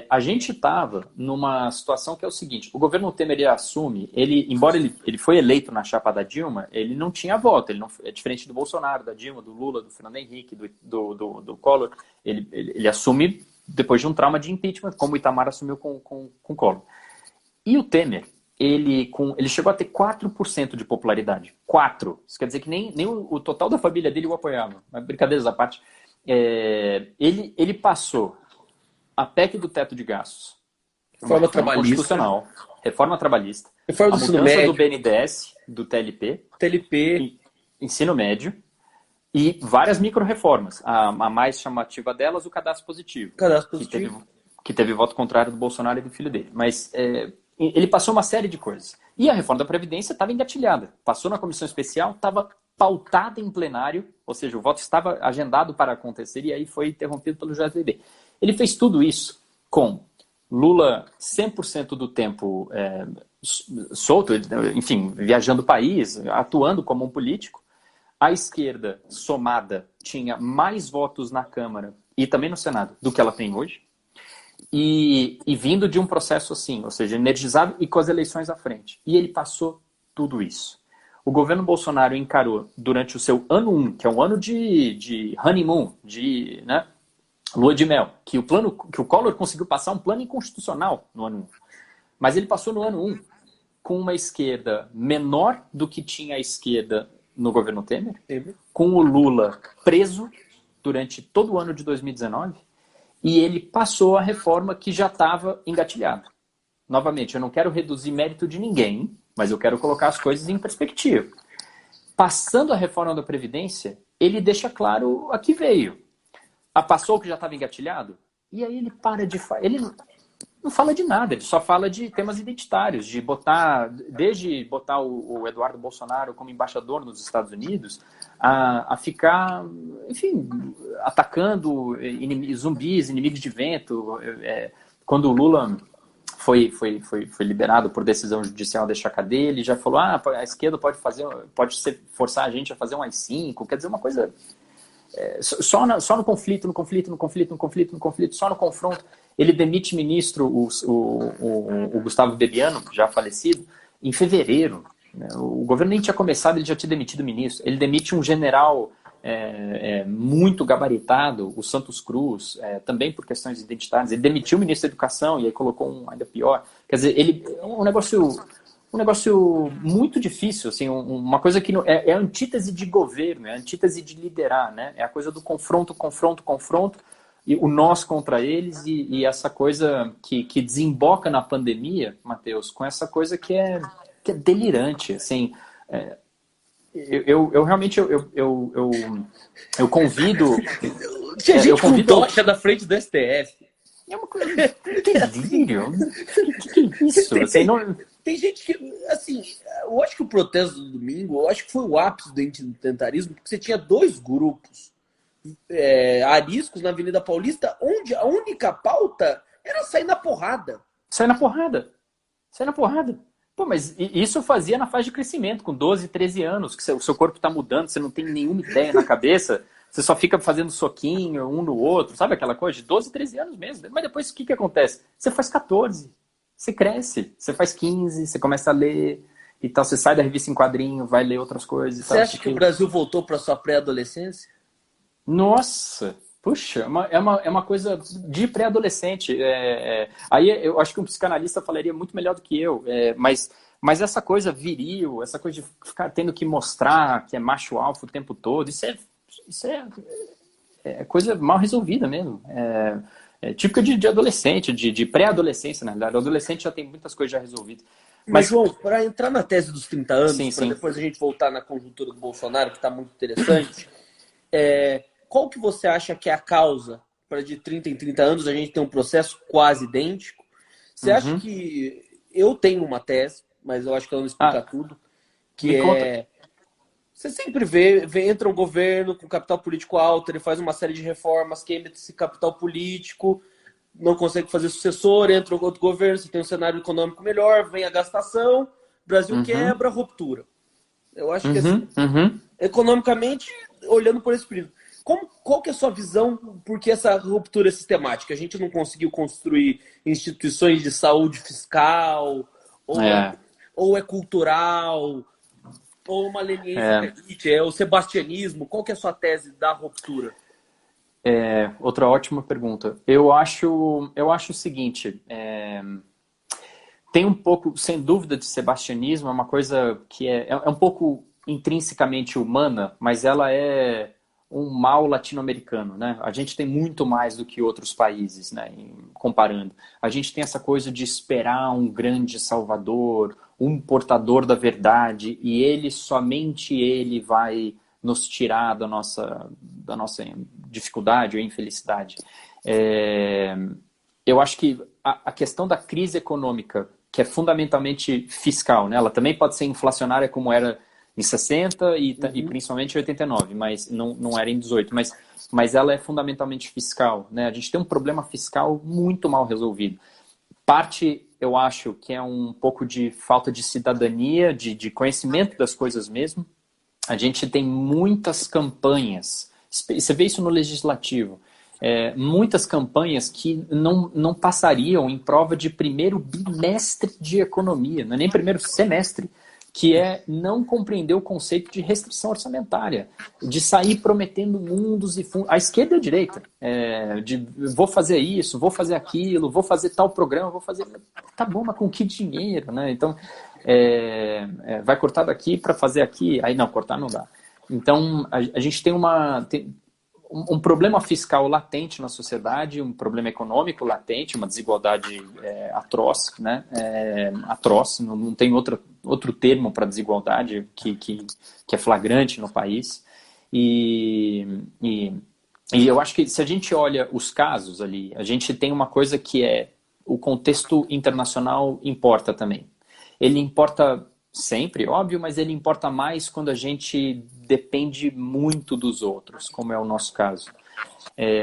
B: A gente estava numa situação que é o seguinte, o governo Temer assume, embora ele foi eleito na chapa da Dilma, ele não tinha voto, é diferente do Bolsonaro, da Dilma, do Lula, do Fernando Henrique, do Collor, ele assume depois de um trauma de impeachment, como o Itamar assumiu com o Collor. E o Temer, ele chegou a ter 4% de popularidade. 4%. Isso quer dizer que nem o total da família dele o apoiava. Mas brincadeiras à parte. Ele passou a PEC do teto de gastos.
A: Reforma trabalhista.
B: Constitucional. Reforma trabalhista.
A: Reforma do ensino médio.
B: Do BNDES, do TLP. Ensino médio. E várias micro-reformas. A mais chamativa delas, o cadastro positivo. Que teve voto contrário do Bolsonaro e do filho dele. Mas... ele passou uma série de coisas. E a reforma da Previdência estava engatilhada. Passou na comissão especial, estava pautada em plenário, ou seja, o voto estava agendado para acontecer e aí foi interrompido pelo JTB. Ele fez tudo isso com Lula 100% do tempo solto, enfim, viajando o país, atuando como um político. A esquerda somada tinha mais votos na Câmara e também no Senado do que ela tem hoje. E vindo de um processo assim, ou seja, energizado e com as eleições à frente. E ele passou tudo isso. O governo Bolsonaro encarou durante o seu ano 1, que é um ano de honeymoon, de lua de mel, que o Collor conseguiu passar um plano inconstitucional no ano 1. Mas ele passou no ano 1 com uma esquerda menor do que tinha a esquerda no governo Temer, com o Lula preso durante todo o ano de 2019, e ele passou a reforma que já estava engatilhada. Novamente, eu não quero reduzir mérito de ninguém, mas eu quero colocar as coisas em perspectiva. Passando a reforma da Previdência, ele deixa claro a que veio. Passou o que já estava engatilhado, e aí ele para de falar. Ele não fala de nada, ele só fala de temas identitários, desde botar o Eduardo Bolsonaro como embaixador nos Estados Unidos, a ficar, enfim, atacando zumbis, inimigos de vento. Quando o Lula foi liberado por decisão judicial deixar a cadeia, ele já falou, a esquerda pode forçar a gente a fazer um AI-5, quer dizer, uma coisa... Só no conflito, só no confronto. Ele demite ministro, o Gustavo Bebiano, já falecido, em fevereiro. O governo nem tinha começado, ele já tinha demitido o ministro. Ele demite um general muito gabaritado, o Santos Cruz, também por questões identitárias. Ele demitiu o ministro da Educação e aí colocou um ainda pior. Quer dizer, um negócio muito difícil, assim, uma coisa que é a antítese de governo, é a antítese de liderar, né? É a coisa do confronto, e o nós contra eles, e essa coisa que desemboca na pandemia, Matheus, com essa coisa que é delirante, assim. Eu realmente eu convido...
A: Tinha gente com tocha da frente do STF.
B: É uma coisa... delírio. Que é isso? Assim,
A: Tem gente que, assim, eu acho que o protesto do domingo, eu acho que foi o ápice do intentarismo, porque você tinha dois grupos ariscos na Avenida Paulista, onde a única pauta era sair na porrada.
B: Sair na porrada. Pô, mas isso fazia na fase de crescimento, com 12, 13 anos, que o seu corpo está mudando, você não tem nenhuma ideia na cabeça, você só fica fazendo soquinho um no outro, sabe aquela coisa? De 12, 13 anos mesmo. Mas depois o que acontece? Você faz 14, você cresce, você faz 15, você começa a ler e tal, você sai da revista em quadrinho, vai ler outras coisas.
A: Você acha que o Brasil voltou para sua pré-adolescência?
B: Nossa, puxa, é uma coisa de pré-adolescente. Aí eu acho que um psicanalista falaria muito melhor do que eu, mas essa coisa viril, essa coisa de ficar tendo que mostrar que é macho alfa o tempo todo, isso é coisa mal resolvida mesmo. Típica de adolescente, de pré-adolescência, na verdade. O adolescente já tem muitas coisas já resolvidas.
A: Mas, João, para entrar na tese dos 30 anos, para
B: sim.
A: depois a gente voltar na conjuntura do Bolsonaro, que está muito interessante, qual que você acha que é a causa para de 30 em 30 anos a gente ter um processo quase idêntico? Você acha que... Eu tenho uma tese, mas eu acho que ela não explica tudo, que você sempre vê, entra um governo com capital político alto, ele faz uma série de reformas, queima esse capital político, não consegue fazer sucessor, entra outro governo, você tem um cenário econômico melhor, vem a gastação, Brasil quebra, ruptura. Eu acho que assim, economicamente, olhando por esse período, qual que é a sua visão? Porque essa ruptura é sistemática? A gente não conseguiu construir instituições de saúde fiscal, ou é cultural, ou uma leniência elite, é o sebastianismo. Qual que é a sua tese da ruptura?
B: Outra ótima pergunta. Eu acho o seguinte, tem um pouco, sem dúvida, de sebastianismo, é uma coisa que é um pouco intrinsecamente humana, mas ela é um mal latino-americano, né? A gente tem muito mais do que outros países, né? Comparando. A gente tem essa coisa de esperar um grande salvador, um portador da verdade, e somente ele vai nos tirar da nossa dificuldade ou infelicidade. Eu acho que a questão da crise econômica, que é fundamentalmente fiscal, né? Ela também pode ser inflacionária como era em 60 e principalmente em 89, mas não era em 18. Mas ela é fundamentalmente fiscal, né? A gente tem um problema fiscal muito mal resolvido. Parte, eu acho, que é um pouco de falta de cidadania, de conhecimento das coisas mesmo. A gente tem muitas campanhas, você vê isso no legislativo, muitas campanhas que não passariam em prova de primeiro bimestre de economia, não é nem primeiro semestre, que é não compreender o conceito de restrição orçamentária, de sair prometendo mundos e fundos, a esquerda e a direita, de vou fazer isso, vou fazer aquilo, vou fazer tal programa, vou fazer... Tá bom, mas com que dinheiro, né? Então, vai cortar daqui para fazer aqui, aí não, cortar não dá. Então, a gente tem um problema fiscal latente na sociedade, um problema econômico latente, uma desigualdade atroz, né? Atroz, não tem outro termo para desigualdade que é flagrante no país. E eu acho que se a gente olha os casos ali, a gente tem uma coisa que o contexto internacional importa também. Ele importa sempre, óbvio, mas ele importa mais quando a gente depende muito dos outros, como é o nosso caso.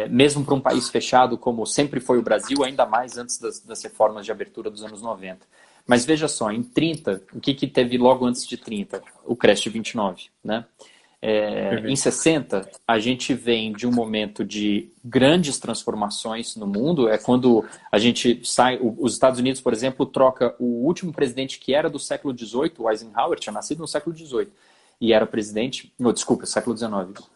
B: Mesmo para um país fechado, como sempre foi o Brasil, ainda mais antes das reformas de abertura dos anos 90. Mas veja só, em 30, o que teve logo antes de 30? O crash de 29, né? Em 60, a gente vem de um momento de grandes transformações no mundo. É quando a gente sai... Os Estados Unidos, por exemplo, troca o último presidente que era do século XVIII, o Eisenhower, tinha nascido no século XVIII, e era presidente... desculpa, século XIX.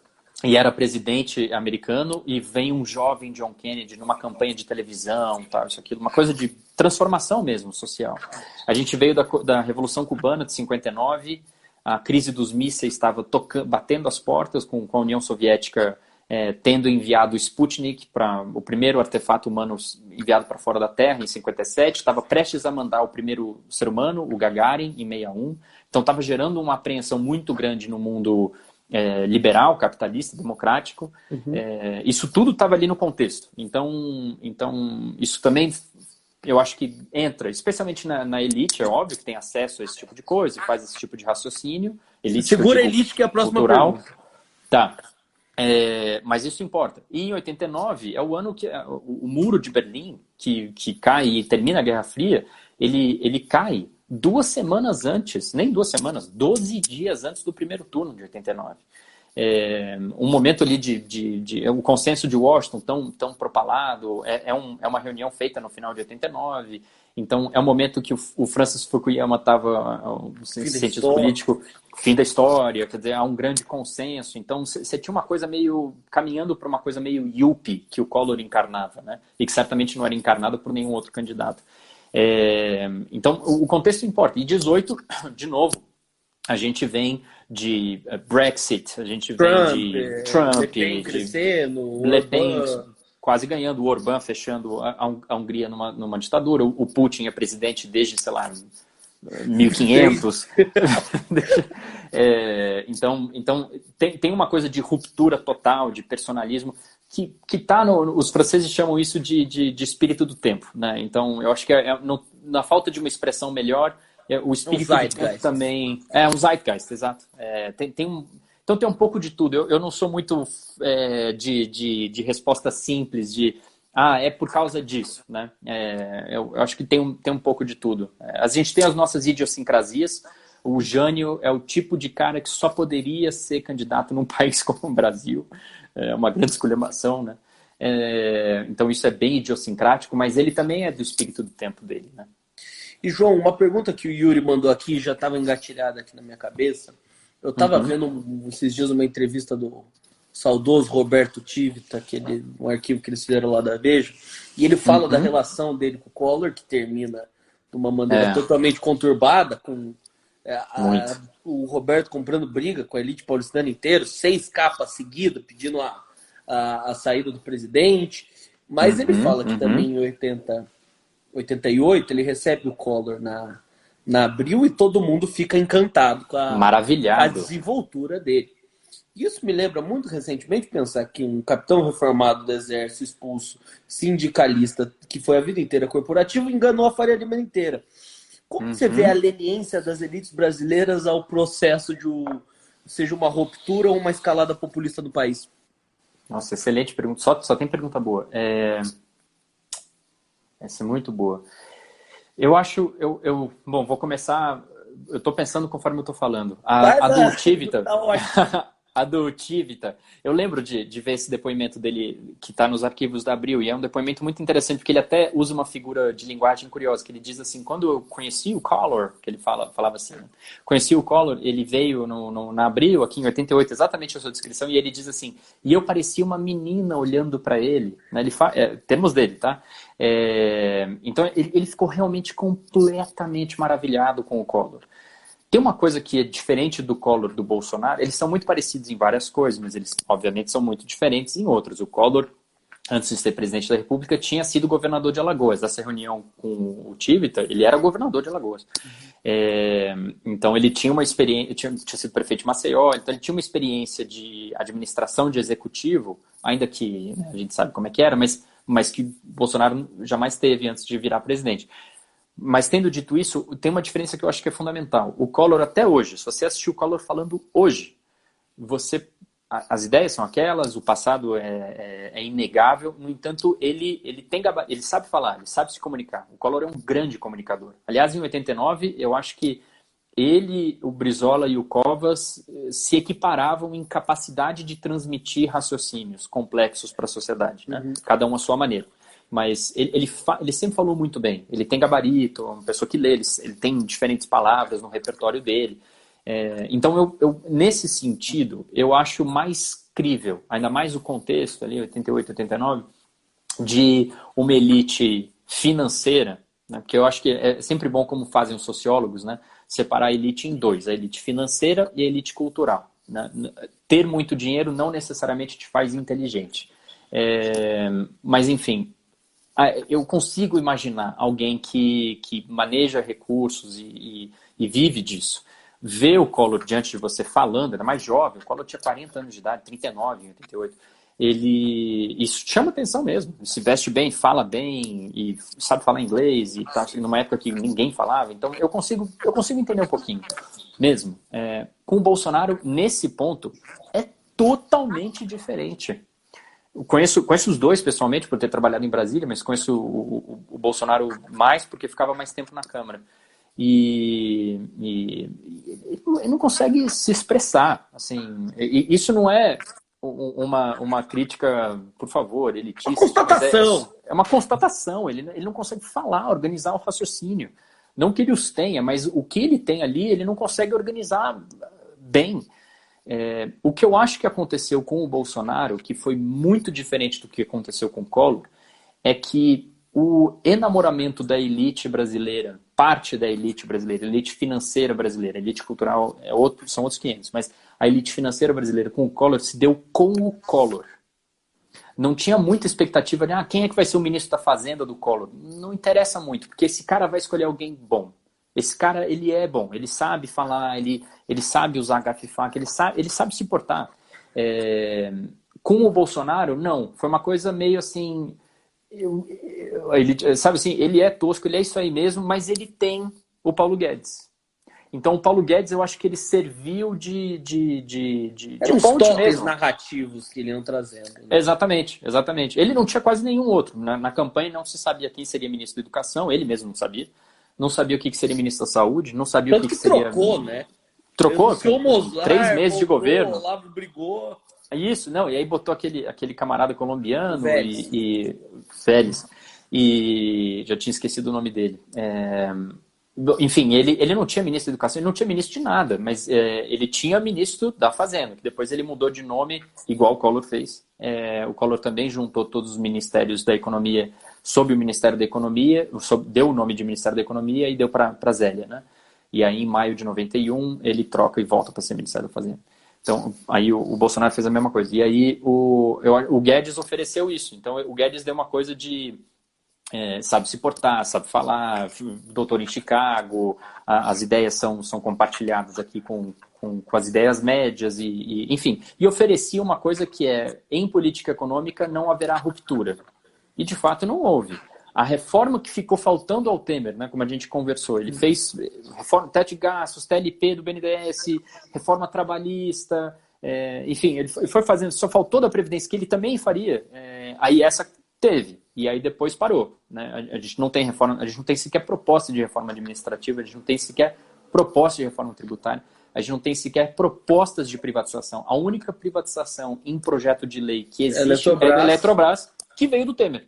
B: E era presidente americano, e vem um jovem John Kennedy numa campanha de televisão, tal, isso, aquilo, uma coisa de transformação mesmo social. A gente veio da Revolução Cubana de 59... A crise dos mísseis estava batendo as portas, com a União Soviética tendo enviado o Sputnik, o primeiro artefato humano enviado para fora da Terra, em 57. Estava prestes a mandar o primeiro ser humano, o Gagarin, em 61. Então estava gerando uma apreensão muito grande no mundo liberal, capitalista, democrático. Isso tudo estava ali no contexto. Então isso também... Eu acho que entra, especialmente na elite, é óbvio que tem acesso a esse tipo de coisa, e faz esse tipo de raciocínio. Elite,
A: segura a elite, que é a próxima
B: cultural.
A: pergunta.
B: Tá. Mas isso importa. E em 89 é o ano que o muro de Berlim, que cai e termina a Guerra Fria, ele cai 2 semanas antes, nem 2 semanas, 12 dias antes do primeiro turno de 89. Um momento ali o consenso de Washington tão propalado, é uma reunião feita no final de 89, então é um momento que o Francis Fukuyama estava, cientista político, fim da história, quer dizer, há um grande consenso, então você tinha uma coisa meio, caminhando para uma coisa meio yuppie que o Collor encarnava, né? E que certamente não era encarnado por nenhum outro candidato. Então o contexto importa. E 18, de novo, a gente vem de Brexit, a gente vem de Trump,
A: Le Pen crescendo,
B: Le Pen quase ganhando, o Orbán fechando a Hungria numa ditadura, o Putin é presidente desde, sei lá, 1500. Então tem uma coisa de ruptura total, de personalismo, que tá os franceses chamam isso de espírito do tempo, né? Então eu acho que na falta de uma expressão melhor, o espírito do tempo também... um zeitgeist, exato. Então tem um pouco de tudo. Eu não sou muito de resposta simples, é por causa disso, né? Eu acho que tem um pouco de tudo. A gente tem as nossas idiosincrasias. O Jânio é o tipo de cara que só poderia ser candidato num país como o Brasil. É uma grande esculhambação, né? Então isso é bem idiosincrático, mas ele também é do espírito do tempo dele, né?
A: E, João, uma pergunta que o Yuri mandou aqui, já estava engatilhada aqui na minha cabeça. Eu estava vendo esses dias uma entrevista do saudoso Roberto Tivita, um arquivo que eles fizeram lá da Veja, e ele fala da relação dele com o Collor, que termina de uma maneira totalmente conturbada, com o Roberto comprando briga com a elite paulistana inteira, 6 capas seguidas, pedindo a saída do presidente. Mas ele fala que também em 88 ele recebe o Collor na Abril e todo mundo fica encantado com a desenvoltura dele. Isso me lembra muito recentemente pensar que um capitão reformado do exército expulso, sindicalista, que foi a vida inteira corporativo, enganou a Faria Lima inteira. Como você vê a leniência das elites brasileiras ao processo de seja uma ruptura ou uma escalada populista do país?
B: Nossa, excelente pergunta. Só tem pergunta boa. Essa é muito boa. Eu acho, bom, vou começar. Eu estou pensando conforme eu estou falando. A do Tivita, a do Tivita, eu lembro de ver esse depoimento dele que está nos arquivos da Abril, e é um depoimento muito interessante, porque ele até usa uma figura de linguagem curiosa, que ele diz assim, quando eu conheci o Collor, que ele falava assim, né? Conheci o Collor, ele veio na Abril, aqui em 88, exatamente a sua descrição, e ele diz assim, e eu parecia uma menina olhando para ele, né? Termos dele, tá? Então ele ficou realmente completamente maravilhado com o Collor. Tem uma coisa que é diferente do Collor e do Bolsonaro, eles são muito parecidos em várias coisas, mas eles obviamente são muito diferentes em outras. O Collor, antes de ser presidente da República, tinha sido governador de Alagoas. Nessa reunião com o Tivita, ele era governador de Alagoas. Então ele tinha uma experiência, tinha sido prefeito de Maceió, então ele tinha uma experiência de administração de executivo, ainda que, né, a gente sabe como é que era, mas que Bolsonaro jamais teve antes de virar presidente. Mas tendo dito isso, tem uma diferença que eu acho que é fundamental. O Collor até hoje, se você assistir o Collor falando hoje, as ideias são aquelas, o passado é inegável, no entanto, ele sabe falar, ele sabe se comunicar. O Collor é um grande comunicador. Aliás, em 89, eu acho que ele, o Brizola e o Covas se equiparavam em capacidade de transmitir raciocínios complexos para a sociedade, né? Cada um à sua maneira. Mas ele sempre falou muito bem. Ele tem gabarito, é uma pessoa que lê, ele tem diferentes palavras no repertório dele. Então, nesse sentido, eu acho mais crível, ainda mais o contexto ali, 88, 89, de uma elite financeira, né? Porque eu acho que é sempre bom, como fazem os sociólogos, né? Separar a elite em dois, a elite financeira e a elite cultural, né? Ter muito dinheiro não necessariamente te faz inteligente. Mas, enfim, eu consigo imaginar alguém que maneja recursos e vive disso. Ver o Collor diante de você falando, era mais jovem, o Collor tinha 40 anos de idade, 39, 88. Isso chama atenção mesmo. Ele se veste bem, fala bem e sabe falar inglês e tá numa época que ninguém falava. Então eu consigo entender um pouquinho mesmo. Com o Bolsonaro, nesse ponto, é totalmente diferente. Conheço os dois pessoalmente por ter trabalhado em Brasília, mas conheço o Bolsonaro mais porque ficava mais tempo na Câmara. E ele não consegue se expressar. Assim, isso não é uma crítica, por favor, elitista.
A: Uma constatação.
B: É uma constatação. Ele não consegue falar, organizar o raciocínio. Não que ele os tenha, mas o que ele tem ali, ele não consegue organizar bem. O que eu acho que aconteceu com o Bolsonaro, que foi muito diferente do que aconteceu com o Collor, é que o enamoramento da elite brasileira, parte da elite brasileira, elite financeira brasileira, elite cultural são outros 500, mas a elite financeira brasileira com o Collor se deu com o Collor. Não tinha muita expectativa de quem é que vai ser o ministro da Fazenda do Collor. Não interessa muito, porque esse cara vai escolher alguém bom. Esse cara, ele é bom, ele sabe falar, ele sabe usar gafe-faca, ele sabe se portar. Com o Bolsonaro, não. Foi uma coisa meio assim... sabe assim, ele é tosco, ele é isso aí mesmo, mas ele tem o Paulo Guedes. Então, o Paulo Guedes, eu acho que ele serviu de
A: ponte mesmo. Narrativos que ele iam trazendo. Né?
B: Exatamente. Ele não tinha quase nenhum outro. Na campanha não se sabia quem seria ministro da Educação, ele mesmo não sabia. Não sabia o que seria ministro da Saúde, não sabia o que seria...
A: Trocou, né?
B: Trocou? 3 meses de governo.
A: Olavo brigou.
B: Isso, não, e aí botou aquele camarada colombiano e Félix, e já tinha esquecido o nome dele. Enfim, ele não tinha ministro da Educação, ele não tinha ministro de nada, mas ele tinha ministro da Fazenda, que depois ele mudou de nome, igual o Collor fez. O Collor também juntou todos os ministérios da Economia sob o Ministério da Economia, deu o nome de Ministério da Economia e deu para Zélia, né? E aí, em maio de 91, ele troca e volta para ser Ministério da Fazenda. Então, aí o Bolsonaro fez a mesma coisa. E aí, o Guedes ofereceu isso. Então, o Guedes deu uma coisa de... sabe se portar, sabe falar, doutor em Chicago, as ideias são compartilhadas aqui com as ideias médias, enfim. E oferecia uma coisa que em política econômica não haverá ruptura. E, de fato, não houve. A reforma que ficou faltando ao Temer, né, como a gente conversou, ele fez reforma, teto de gastos, TLP do BNDES, reforma trabalhista, enfim, ele foi fazendo, só faltou da Previdência, que ele também faria, aí essa teve, e aí depois parou. Né? A gente não tem reforma, a gente não tem sequer proposta de reforma administrativa, a gente não tem sequer proposta de reforma tributária, a gente não tem sequer propostas de privatização. A única privatização em projeto de lei que existe é a Eletrobras, que veio do Temer.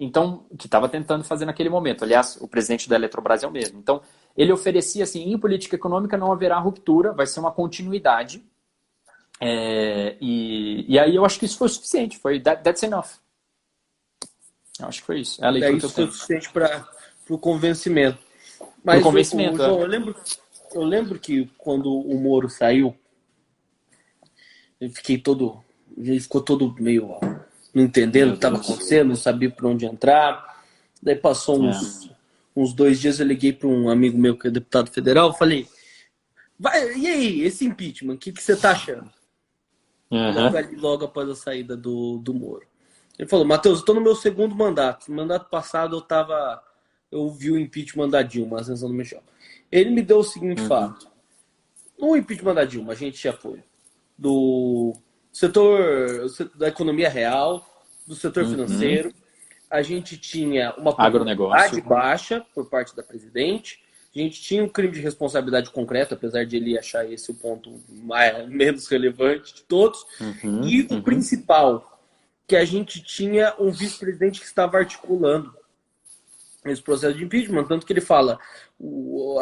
B: Então, que estava tentando fazer naquele momento. Aliás, o presidente da Eletrobras é o mesmo. Então, ele oferecia assim, em política econômica não haverá ruptura, vai ser uma continuidade. E aí eu acho que isso foi suficiente. That's enough. Eu acho que foi isso. É a leitura que eu tenho.
A: Isso foi suficiente para o convencimento. Mas,
B: convencimento,
A: João, eu lembro que quando o Moro saiu, ele ficou todo meio não entendendo o que estava acontecendo, não sabia por onde entrar. Daí passou uns 2 dias, eu liguei para um amigo meu que é deputado federal, falei, e aí, esse impeachment, o que você está achando? Logo após a saída do Moro. Ele falou, Matheus, eu estou no meu 2º mandato. No mandato passado eu vi o impeachment da Dilma, a ascensão do Michel. Ele me deu o seguinte fato. No impeachment da Dilma, a gente tinha apoio do setor da economia real, do setor financeiro. A gente tinha uma popularidade baixa por parte da presidente. A gente tinha um crime de responsabilidade concreta, apesar de ele achar esse o ponto menos relevante de todos. E o principal, que a gente tinha um vice-presidente que estava articulando esse processo de impeachment, tanto que ele fala,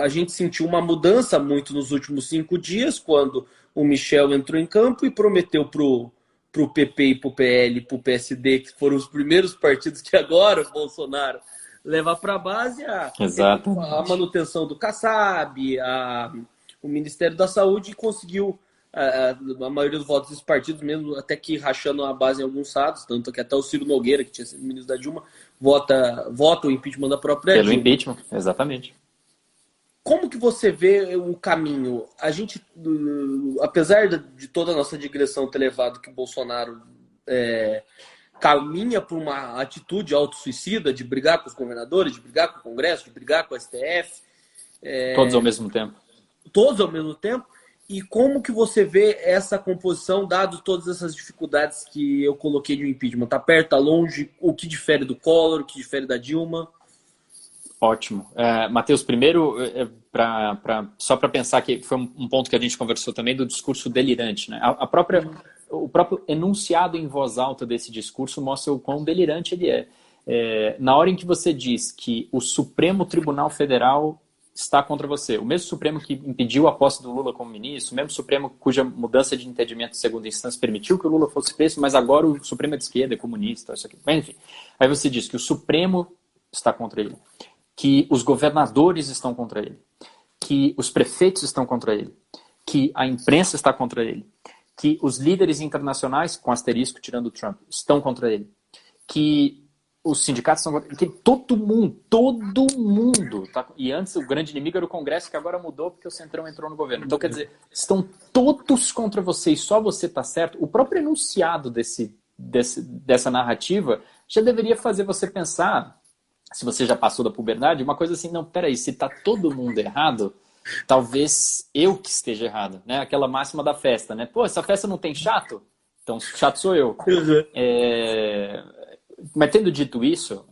A: a gente sentiu uma mudança muito nos últimos 5 dias, quando o Michel entrou em campo e prometeu pro PP e pro PL e pro PSD, que foram os primeiros partidos que agora o Bolsonaro leva para a base, a manutenção do Kassab, o Ministério da Saúde, e conseguiu a maioria dos votos dos partidos, mesmo até que rachando a base em alguns estados, tanto que até o Ciro Nogueira, que tinha sido ministro da Dilma, vota o impeachment da própria
B: Dilma.
A: Pelo
B: impeachment, exatamente.
A: Como que você vê o caminho? A gente, apesar de toda a nossa digressão ter levado que o Bolsonaro caminha por uma atitude autossuicida de brigar com os governadores, de brigar com o Congresso, de brigar com o STF.
B: Todos ao mesmo tempo.
A: Todos ao mesmo tempo. E como que você vê essa composição, dado todas essas dificuldades que eu coloquei de um impeachment? Está perto, está longe? O que difere do Collor? O que difere da Dilma?
B: Ótimo. Matheus, primeiro, só para pensar que foi um ponto que a gente conversou também do discurso delirante. Né? O próprio enunciado em voz alta desse discurso mostra o quão delirante ele é. Na hora em que você diz que o Supremo Tribunal Federal está contra você, o mesmo Supremo que impediu a posse do Lula como ministro, o mesmo Supremo cuja mudança de entendimento de segunda instância permitiu que o Lula fosse preso, mas agora o Supremo é de esquerda, é comunista, isso aqui. Mas, enfim, aí você diz que o Supremo está contra ele, que os governadores estão contra ele, que os prefeitos estão contra ele, que a imprensa está contra ele, que os líderes internacionais, com asterisco tirando o Trump, estão contra ele, que os sindicatos estão contra ele, que todo mundo tá, e antes o grande inimigo era o Congresso, que agora mudou porque o Centrão entrou no governo. Então, quer dizer, estão todos contra você e só você está certo. O próprio enunciado dessa narrativa já deveria fazer você pensar, se você já passou da puberdade, uma coisa assim, não, peraí, se tá todo mundo errado, talvez eu que esteja errado, né? Aquela máxima da festa, né? Pô, essa festa não tem chato? Então, chato sou eu. Mas tendo dito isso,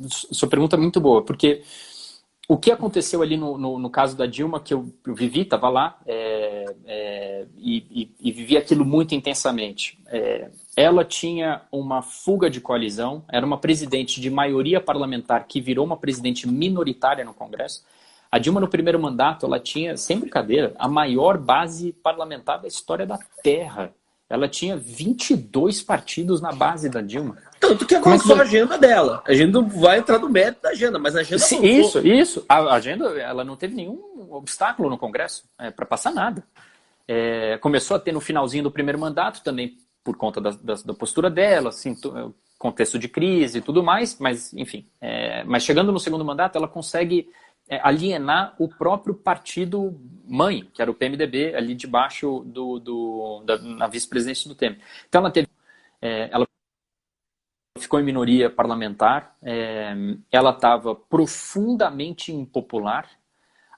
B: sua pergunta é muito boa, porque o que aconteceu ali no caso da Dilma, que eu vivi, estava lá, e vivi aquilo muito intensamente. Ela tinha uma fuga de coalizão, era uma presidente de maioria parlamentar que virou uma presidente minoritária no Congresso. A Dilma, no primeiro mandato, ela tinha, sem brincadeira, a maior base parlamentar da história da Terra. Ela tinha 22 partidos na base da Dilma.
A: Tanto que avançou a agenda dela. A gente não vai entrar no mérito da agenda, mas a agenda
B: avançou. Isso. A agenda, ela não teve nenhum obstáculo no Congresso para passar nada. Começou a ter no finalzinho do primeiro mandato também, por conta da postura dela, assim, contexto de crise e tudo mais, mas enfim. Mas chegando no segundo mandato, ela consegue alienar o próprio partido mãe, que era o PMDB, ali debaixo na vice-presidência do Temer. Então ela teve... ela ficou em minoria parlamentar, ela estava profundamente impopular.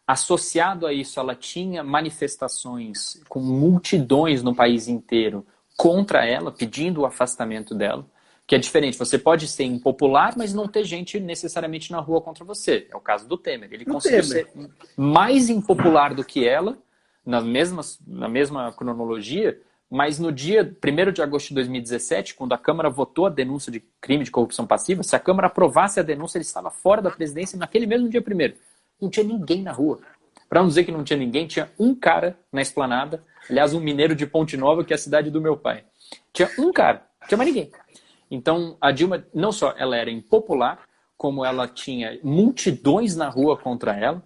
B: Associado a isso, ela tinha manifestações com multidões no país inteiro contra ela, pedindo o afastamento dela, que é diferente. Você pode ser impopular, mas não ter gente necessariamente na rua contra você. É o caso do Temer. Ele conseguiu ser mais impopular do que ela, na mesma cronologia, mas no dia 1º de agosto de 2017, quando a Câmara votou a denúncia de crime de corrupção passiva, se a Câmara aprovasse a denúncia, ele estava fora da presidência naquele mesmo dia 1º. Não tinha ninguém na rua. Para não dizer que não tinha ninguém, tinha um cara na esplanada. Aliás, um mineiro de Ponte Nova, que é a cidade do meu pai. Tinha um cara, não tinha mais ninguém. Então, a Dilma, não só ela era impopular, como ela tinha multidões na rua contra ela,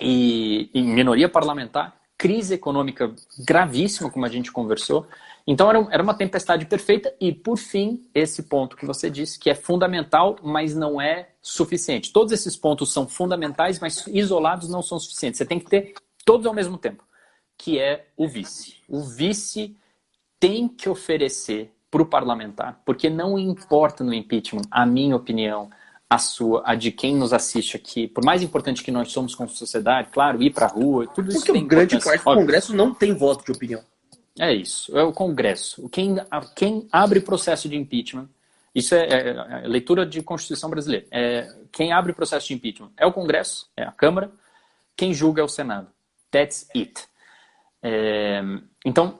B: e em minoria parlamentar, crise econômica gravíssima, como a gente conversou. Então, era uma tempestade perfeita. E, por fim, esse ponto que você disse, que é fundamental, mas não é suficiente. Todos esses pontos são fundamentais, mas isolados não são suficientes. Você tem que ter todos ao mesmo tempo, que é o vice. O vice tem que oferecer para o parlamentar, porque não importa no impeachment, a minha opinião, a sua, a de quem nos assiste aqui, por mais importante que nós somos como sociedade, claro, ir para a rua, tudo isso
A: porque
B: tem
A: grande
B: importância.
A: parte do Congresso não tem voto de opinião.
B: É isso, é o Congresso. Quem abre processo de impeachment, isso é leitura de Constituição brasileira. Quem abre processo de impeachment é o Congresso, é a Câmara, quem julga é o Senado. That's it. Então,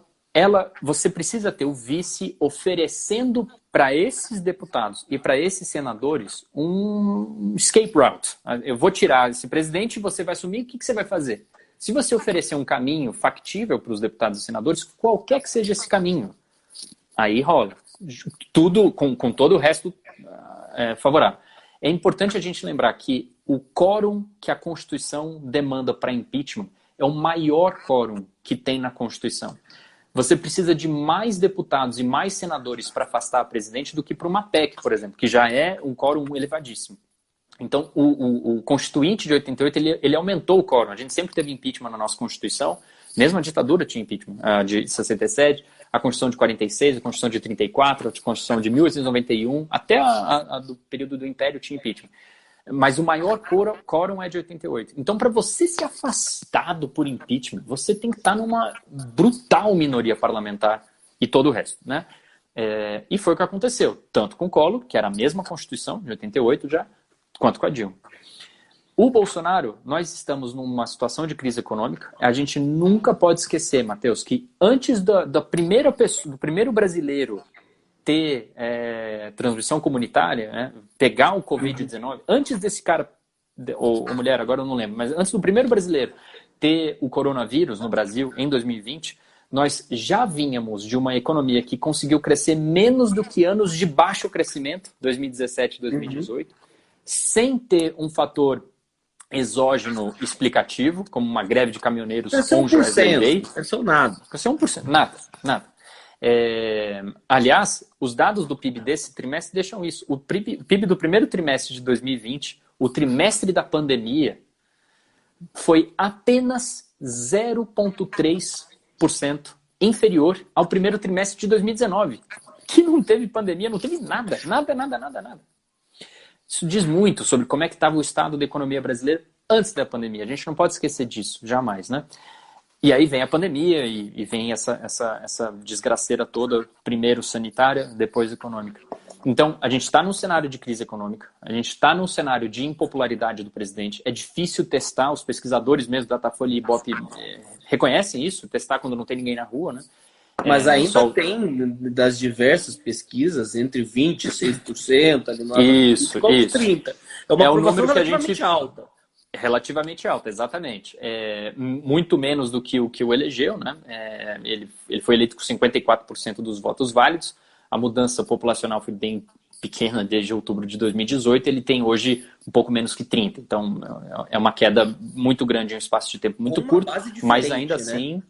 B: você precisa ter o vice oferecendo para esses deputados e para esses senadores um escape route. Eu vou tirar esse presidente, você vai assumir, o que você vai fazer? Se você oferecer um caminho factível para os deputados e senadores, qualquer que seja esse caminho, aí rola. Tudo com todo o resto favorável. É importante a gente lembrar que o quórum que a Constituição demanda para impeachment é o maior quórum que tem na Constituição. Você precisa de mais deputados e mais senadores para afastar a presidente do que para uma PEC, por exemplo, que já é um quórum elevadíssimo. Então, o Constituinte de 88, ele aumentou o quórum. A gente sempre teve impeachment na nossa Constituição. Mesmo a ditadura tinha impeachment. A de 67, a Constituição de 46, a Constituição de 34, a Constituição de 1891, até a do período do Império tinha impeachment. Mas o maior quórum é de 88. Então, para você ser afastado por impeachment, você tem que estar numa brutal minoria parlamentar e todo o resto, né? E foi o que aconteceu. Tanto com o Collor, que era a mesma Constituição, de 88 já, quanto com a Dilma. O Bolsonaro, nós estamos numa situação de crise econômica. A gente nunca pode esquecer, Matheus, que antes do primeiro brasileiro ter transmissão comunitária, né, pegar o Covid-19, antes desse cara, ou mulher, agora eu não lembro, mas antes do primeiro brasileiro ter o coronavírus no Brasil, em 2020, nós já vínhamos de uma economia que conseguiu crescer menos do que anos de baixo crescimento, 2017 e 2018, sem ter um fator exógeno explicativo, como uma greve de caminhoneiros com o Joesley Day.
A: Cresceu nada.
B: Cresceu 1%. Nada. Aliás, os dados do PIB desse trimestre deixam isso. O PIB do primeiro trimestre de 2020, o trimestre da pandemia, foi apenas 0,3% inferior ao primeiro trimestre de 2019, que não teve pandemia, não teve nada. Isso diz muito sobre como é que estava o estado da economia brasileira antes da pandemia. A gente não pode esquecer disso, jamais, né? E aí vem a pandemia e vem essa desgraceira toda, primeiro sanitária, depois econômica. Então, a gente está num cenário de crise econômica, a gente está num cenário de impopularidade do presidente. É difícil testar, os pesquisadores mesmo, Datafolha e Ibope, reconhecem isso, testar quando não tem ninguém na rua, né?
A: Mas ainda tem, das diversas pesquisas, entre 20% e 6%, ali no
B: isso.
A: 30%. É uma aprovação
B: número que
A: relativamente alta.
B: Relativamente alta, exatamente. Muito menos do que o elegeu, né? Ele foi eleito com 54% dos votos válidos. A mudança populacional foi bem pequena desde outubro de 2018. Ele tem hoje um pouco menos que 30%. Então, é uma queda muito grande em um espaço de tempo muito curto, mas ainda assim,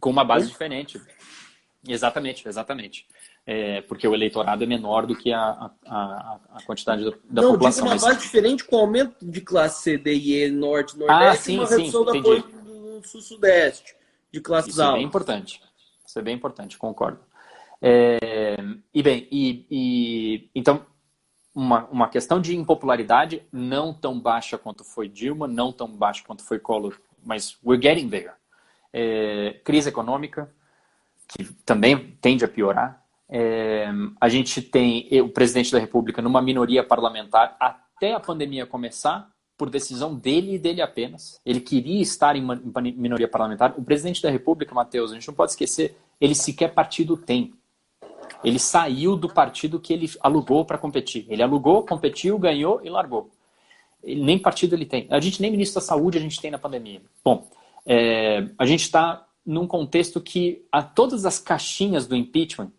B: com uma base diferente. Exatamente. Porque o eleitorado é menor do que a quantidade da população.
A: Não, digo uma base diferente com o aumento de classe C, D e E, Norte, Nordeste, e uma redução da apoio do Sul-Sudeste, de classes altas.
B: Isso é bem importante, concordo. Então, uma questão de impopularidade não tão baixa quanto foi Dilma, não tão baixa quanto foi Collor, mas we're getting there. Crise econômica, que também tende a piorar. A gente tem o presidente da República numa minoria parlamentar até a pandemia começar, por decisão dele e dele apenas. Ele queria estar em minoria parlamentar. O presidente da República, Matheus, a gente não pode esquecer, ele sequer partido tem. Ele saiu do partido que ele alugou para competir. Ele alugou, competiu, ganhou e largou. Nem partido ele tem. A gente nem ministro da Saúde a gente tem na pandemia. Bom, a gente está num contexto que todas as caixinhas do impeachment,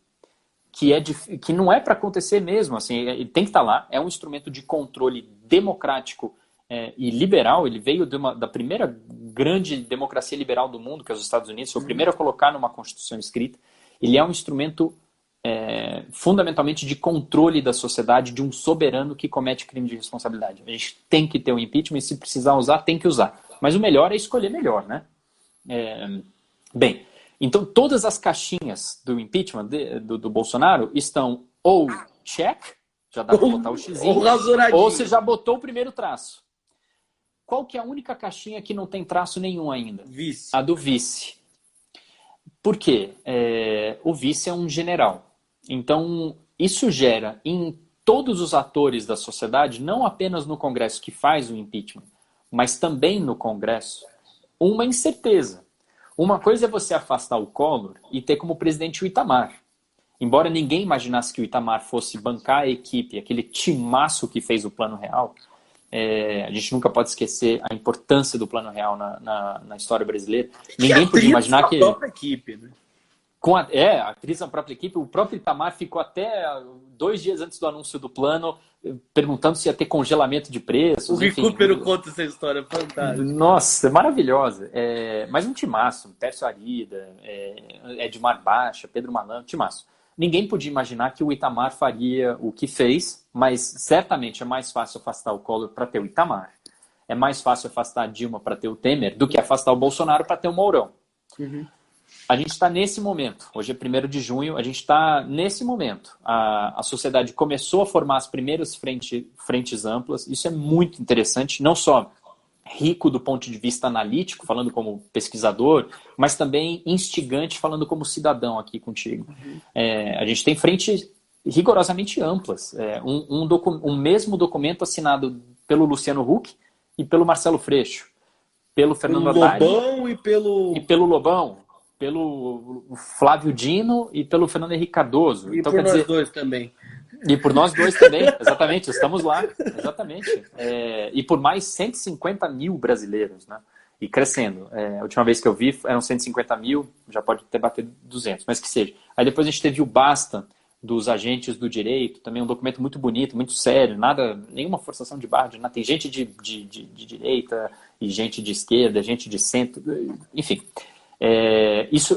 B: que não é para acontecer mesmo, assim, ele tem que estar lá, é um instrumento de controle democrático e liberal. Ele veio da primeira grande democracia liberal do mundo, que é os Estados Unidos, foi o primeiro a colocar numa Constituição escrita. Ele é um instrumento fundamentalmente de controle da sociedade, de um soberano que comete crime de responsabilidade. A gente tem que ter o impeachment e, se precisar usar, tem que usar. Mas o melhor é escolher melhor, né? Bem, então todas as caixinhas do impeachment do Bolsonaro estão ou check, já dá para botar o xizinho, ou você já botou o primeiro traço. Qual que é a única caixinha que não tem traço nenhum ainda?
A: Vice.
B: A do vice. Por quê? O vice é um general. Então, isso gera em todos os atores da sociedade, não apenas no Congresso que faz o impeachment, mas também no Congresso, uma incerteza. Uma coisa é você afastar o Collor e ter como presidente o Itamar. Embora ninguém imaginasse que o Itamar fosse bancar a equipe, aquele timaço que fez o Plano Real, a gente nunca pode esquecer a importância do Plano Real na história brasileira. Ninguém podia imaginar que...
A: a própria equipe, né?
B: A atriz da própria equipe, o próprio Itamar ficou até 2 dias antes do anúncio do plano perguntando se ia ter congelamento de preços.
A: O Recupero conta essa história fantástica.
B: Nossa, maravilhosa. Mas um timaço, Tércio Arida, Edmar Baixa, Pedro Malan, timaço. Ninguém podia imaginar que o Itamar faria o que fez, mas certamente é mais fácil afastar o Collor para ter o Itamar. É mais fácil afastar a Dilma para ter o Temer do que afastar o Bolsonaro para ter o Mourão.
A: Uhum.
B: A gente está nesse momento. Hoje é 1º de junho, a gente está nesse momento. A sociedade começou a formar as primeiras frentes amplas. Isso é muito interessante, não só rico do ponto de vista analítico, falando como pesquisador, mas também instigante, falando como cidadão aqui contigo. Uhum. A gente tem frentes rigorosamente amplas. Um mesmo documento assinado pelo Luciano Huck e pelo Marcelo Freixo, pelo Fernando Haddad
A: Lobão
B: e pelo Lobão, pelo Flávio Dino e pelo Fernando Henrique Cardoso.
A: E então, por nós dois também.
B: E por nós dois também, exatamente, estamos lá, exatamente. E por mais 150 mil brasileiros, né? E crescendo. A última vez que eu vi eram 150 mil, já pode ter batido 200, mas que seja. Aí depois a gente teve o Basta, dos agentes do direito, também um documento muito bonito, muito sério, nenhuma forçação de barra, tem gente de direita e gente de esquerda, gente de centro, enfim.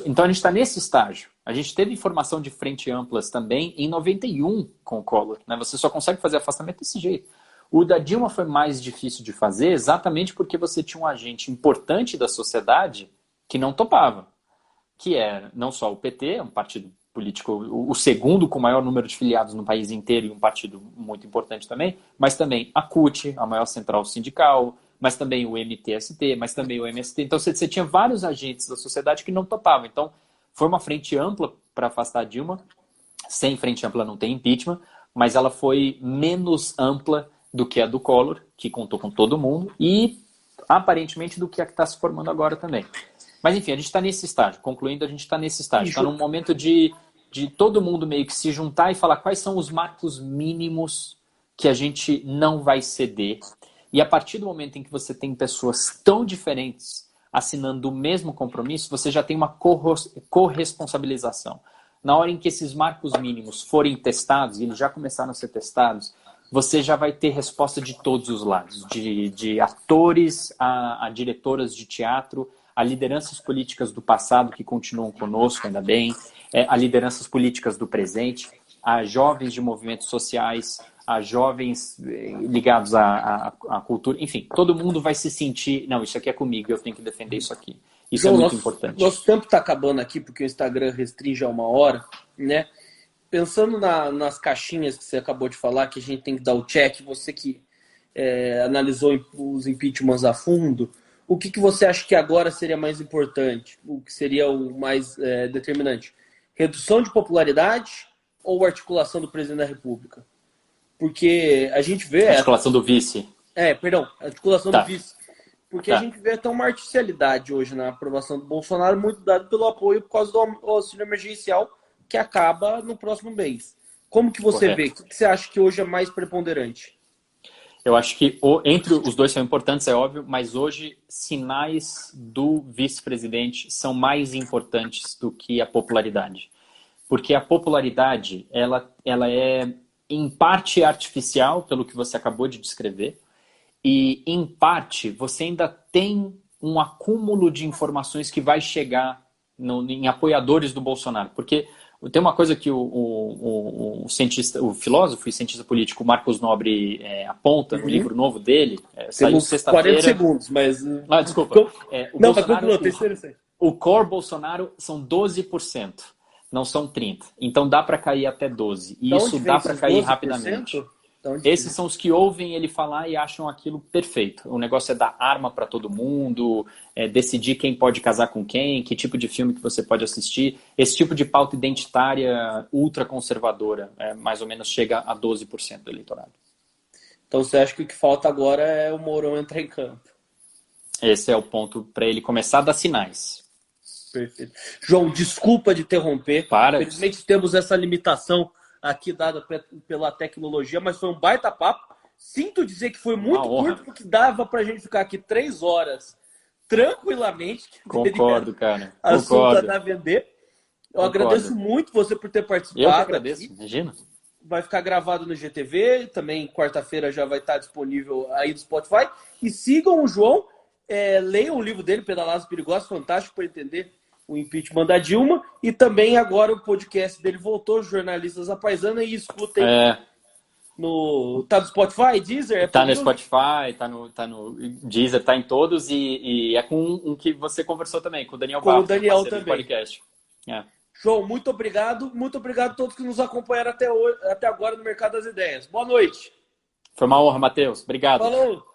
B: Então a gente está nesse estágio. A gente teve formação de frente amplas também em 91 com o Collor, né? Você só consegue fazer afastamento desse jeito. O da Dilma foi mais difícil de fazer exatamente porque você tinha um agente importante da sociedade que não topava, que é não só o PT, um partido político, o segundo com o maior número de filiados no país inteiro e um partido muito importante também, mas também a CUT, a maior central sindical, mas também o MTST, mas também o MST. Então você tinha vários agentes da sociedade que não topavam. Então foi uma frente ampla para afastar a Dilma. Sem frente ampla não tem impeachment, mas ela foi menos ampla do que a do Collor, que contou com todo mundo, e aparentemente do que a que está se formando agora também. Mas enfim, a gente está nesse estágio. Concluindo, a gente está nesse estágio. Está num momento de todo mundo meio que se juntar e falar quais são os marcos mínimos que a gente não vai ceder. E a partir do momento em que você tem pessoas tão diferentes assinando o mesmo compromisso, você já tem uma corresponsabilização. Na hora em que esses marcos mínimos forem testados, e eles já começaram a ser testados, você já vai ter resposta de todos os lados, de atores a diretoras de teatro, a lideranças políticas do passado que continuam conosco, ainda bem, a lideranças políticas do presente, a jovens de movimentos sociais, a jovens ligados à cultura, enfim, todo mundo vai se sentir, não, isso aqui é comigo, eu tenho que defender isso aqui. Isso
A: João,
B: é muito importante.
A: Nosso tempo está acabando aqui, porque o Instagram restringe a 1 hora, né? Pensando nas caixinhas que você acabou de falar, que a gente tem que dar o check, você que analisou os impeachments a fundo, o que você acha que agora seria mais importante? O que seria o mais determinante? Redução de popularidade ou articulação do presidente da República? Porque a gente vê...
B: Articulação do vice.
A: Perdão, articulação do vice. Porque
B: Tá.
A: a gente vê até uma artificialidade hoje na aprovação do Bolsonaro, muito dado pelo apoio por causa do auxílio emergencial, que acaba no próximo mês. Como que você vê? O que você acha que hoje é mais preponderante?
B: Eu acho que entre os dois são importantes, é óbvio, mas hoje sinais do vice-presidente são mais importantes do que a popularidade. Porque a popularidade, ela é em parte artificial, pelo que você acabou de descrever, e em parte você ainda tem um acúmulo de informações que vai chegar em apoiadores do Bolsonaro. Porque tem uma coisa que o cientista, o filósofo e cientista político Marcos Nobre aponta no livro novo dele, saiu sexta-feira.
A: 40 segundos, mas...
B: desculpa.
A: Não, mas conclua, terceiro.
B: O core Bolsonaro são 12%, não são 30%. Então dá para cair até 12%. E isso dá para cair rapidamente. Esses são os que ouvem ele falar e acham aquilo perfeito. O negócio é dar arma para todo mundo, decidir quem pode casar com quem, que tipo de filme que você pode assistir. Esse tipo de pauta identitária ultraconservadora, mais ou menos chega a 12% do eleitorado.
A: Então você acha que o que falta agora é o Mourão entrar em campo?
B: Esse é o ponto para ele começar a dar sinais.
A: Perfeito. João, desculpa de interromper. Infelizmente temos essa limitação aqui dada pela tecnologia, mas foi um baita papo. Sinto dizer que foi muito curto, porque dava pra gente ficar aqui 3 horas tranquilamente.
B: Concordo, cara.
A: Assunto a vender. Eu agradeço muito você por ter participado.
B: Eu que agradeço, imagina.
A: Vai ficar gravado no GTV, também quarta-feira já vai estar disponível aí no Spotify. E sigam o João, leiam o livro dele, Pedaladas Perigosas, fantástico para entender o impeachment da Dilma, e também agora o podcast dele voltou, Jornalistas à Paisana, e escutem tá no Spotify, Deezer?
B: Tá no Spotify, tá no Deezer, tá em todos, e é com um que você conversou também, com o Daniel Barros.
A: Com o Daniel também.
B: Podcast.
A: João, muito obrigado a todos que nos acompanharam até agora no Mercado das Ideias. Boa noite.
B: Foi uma honra, Matheus. Obrigado.
A: Falou.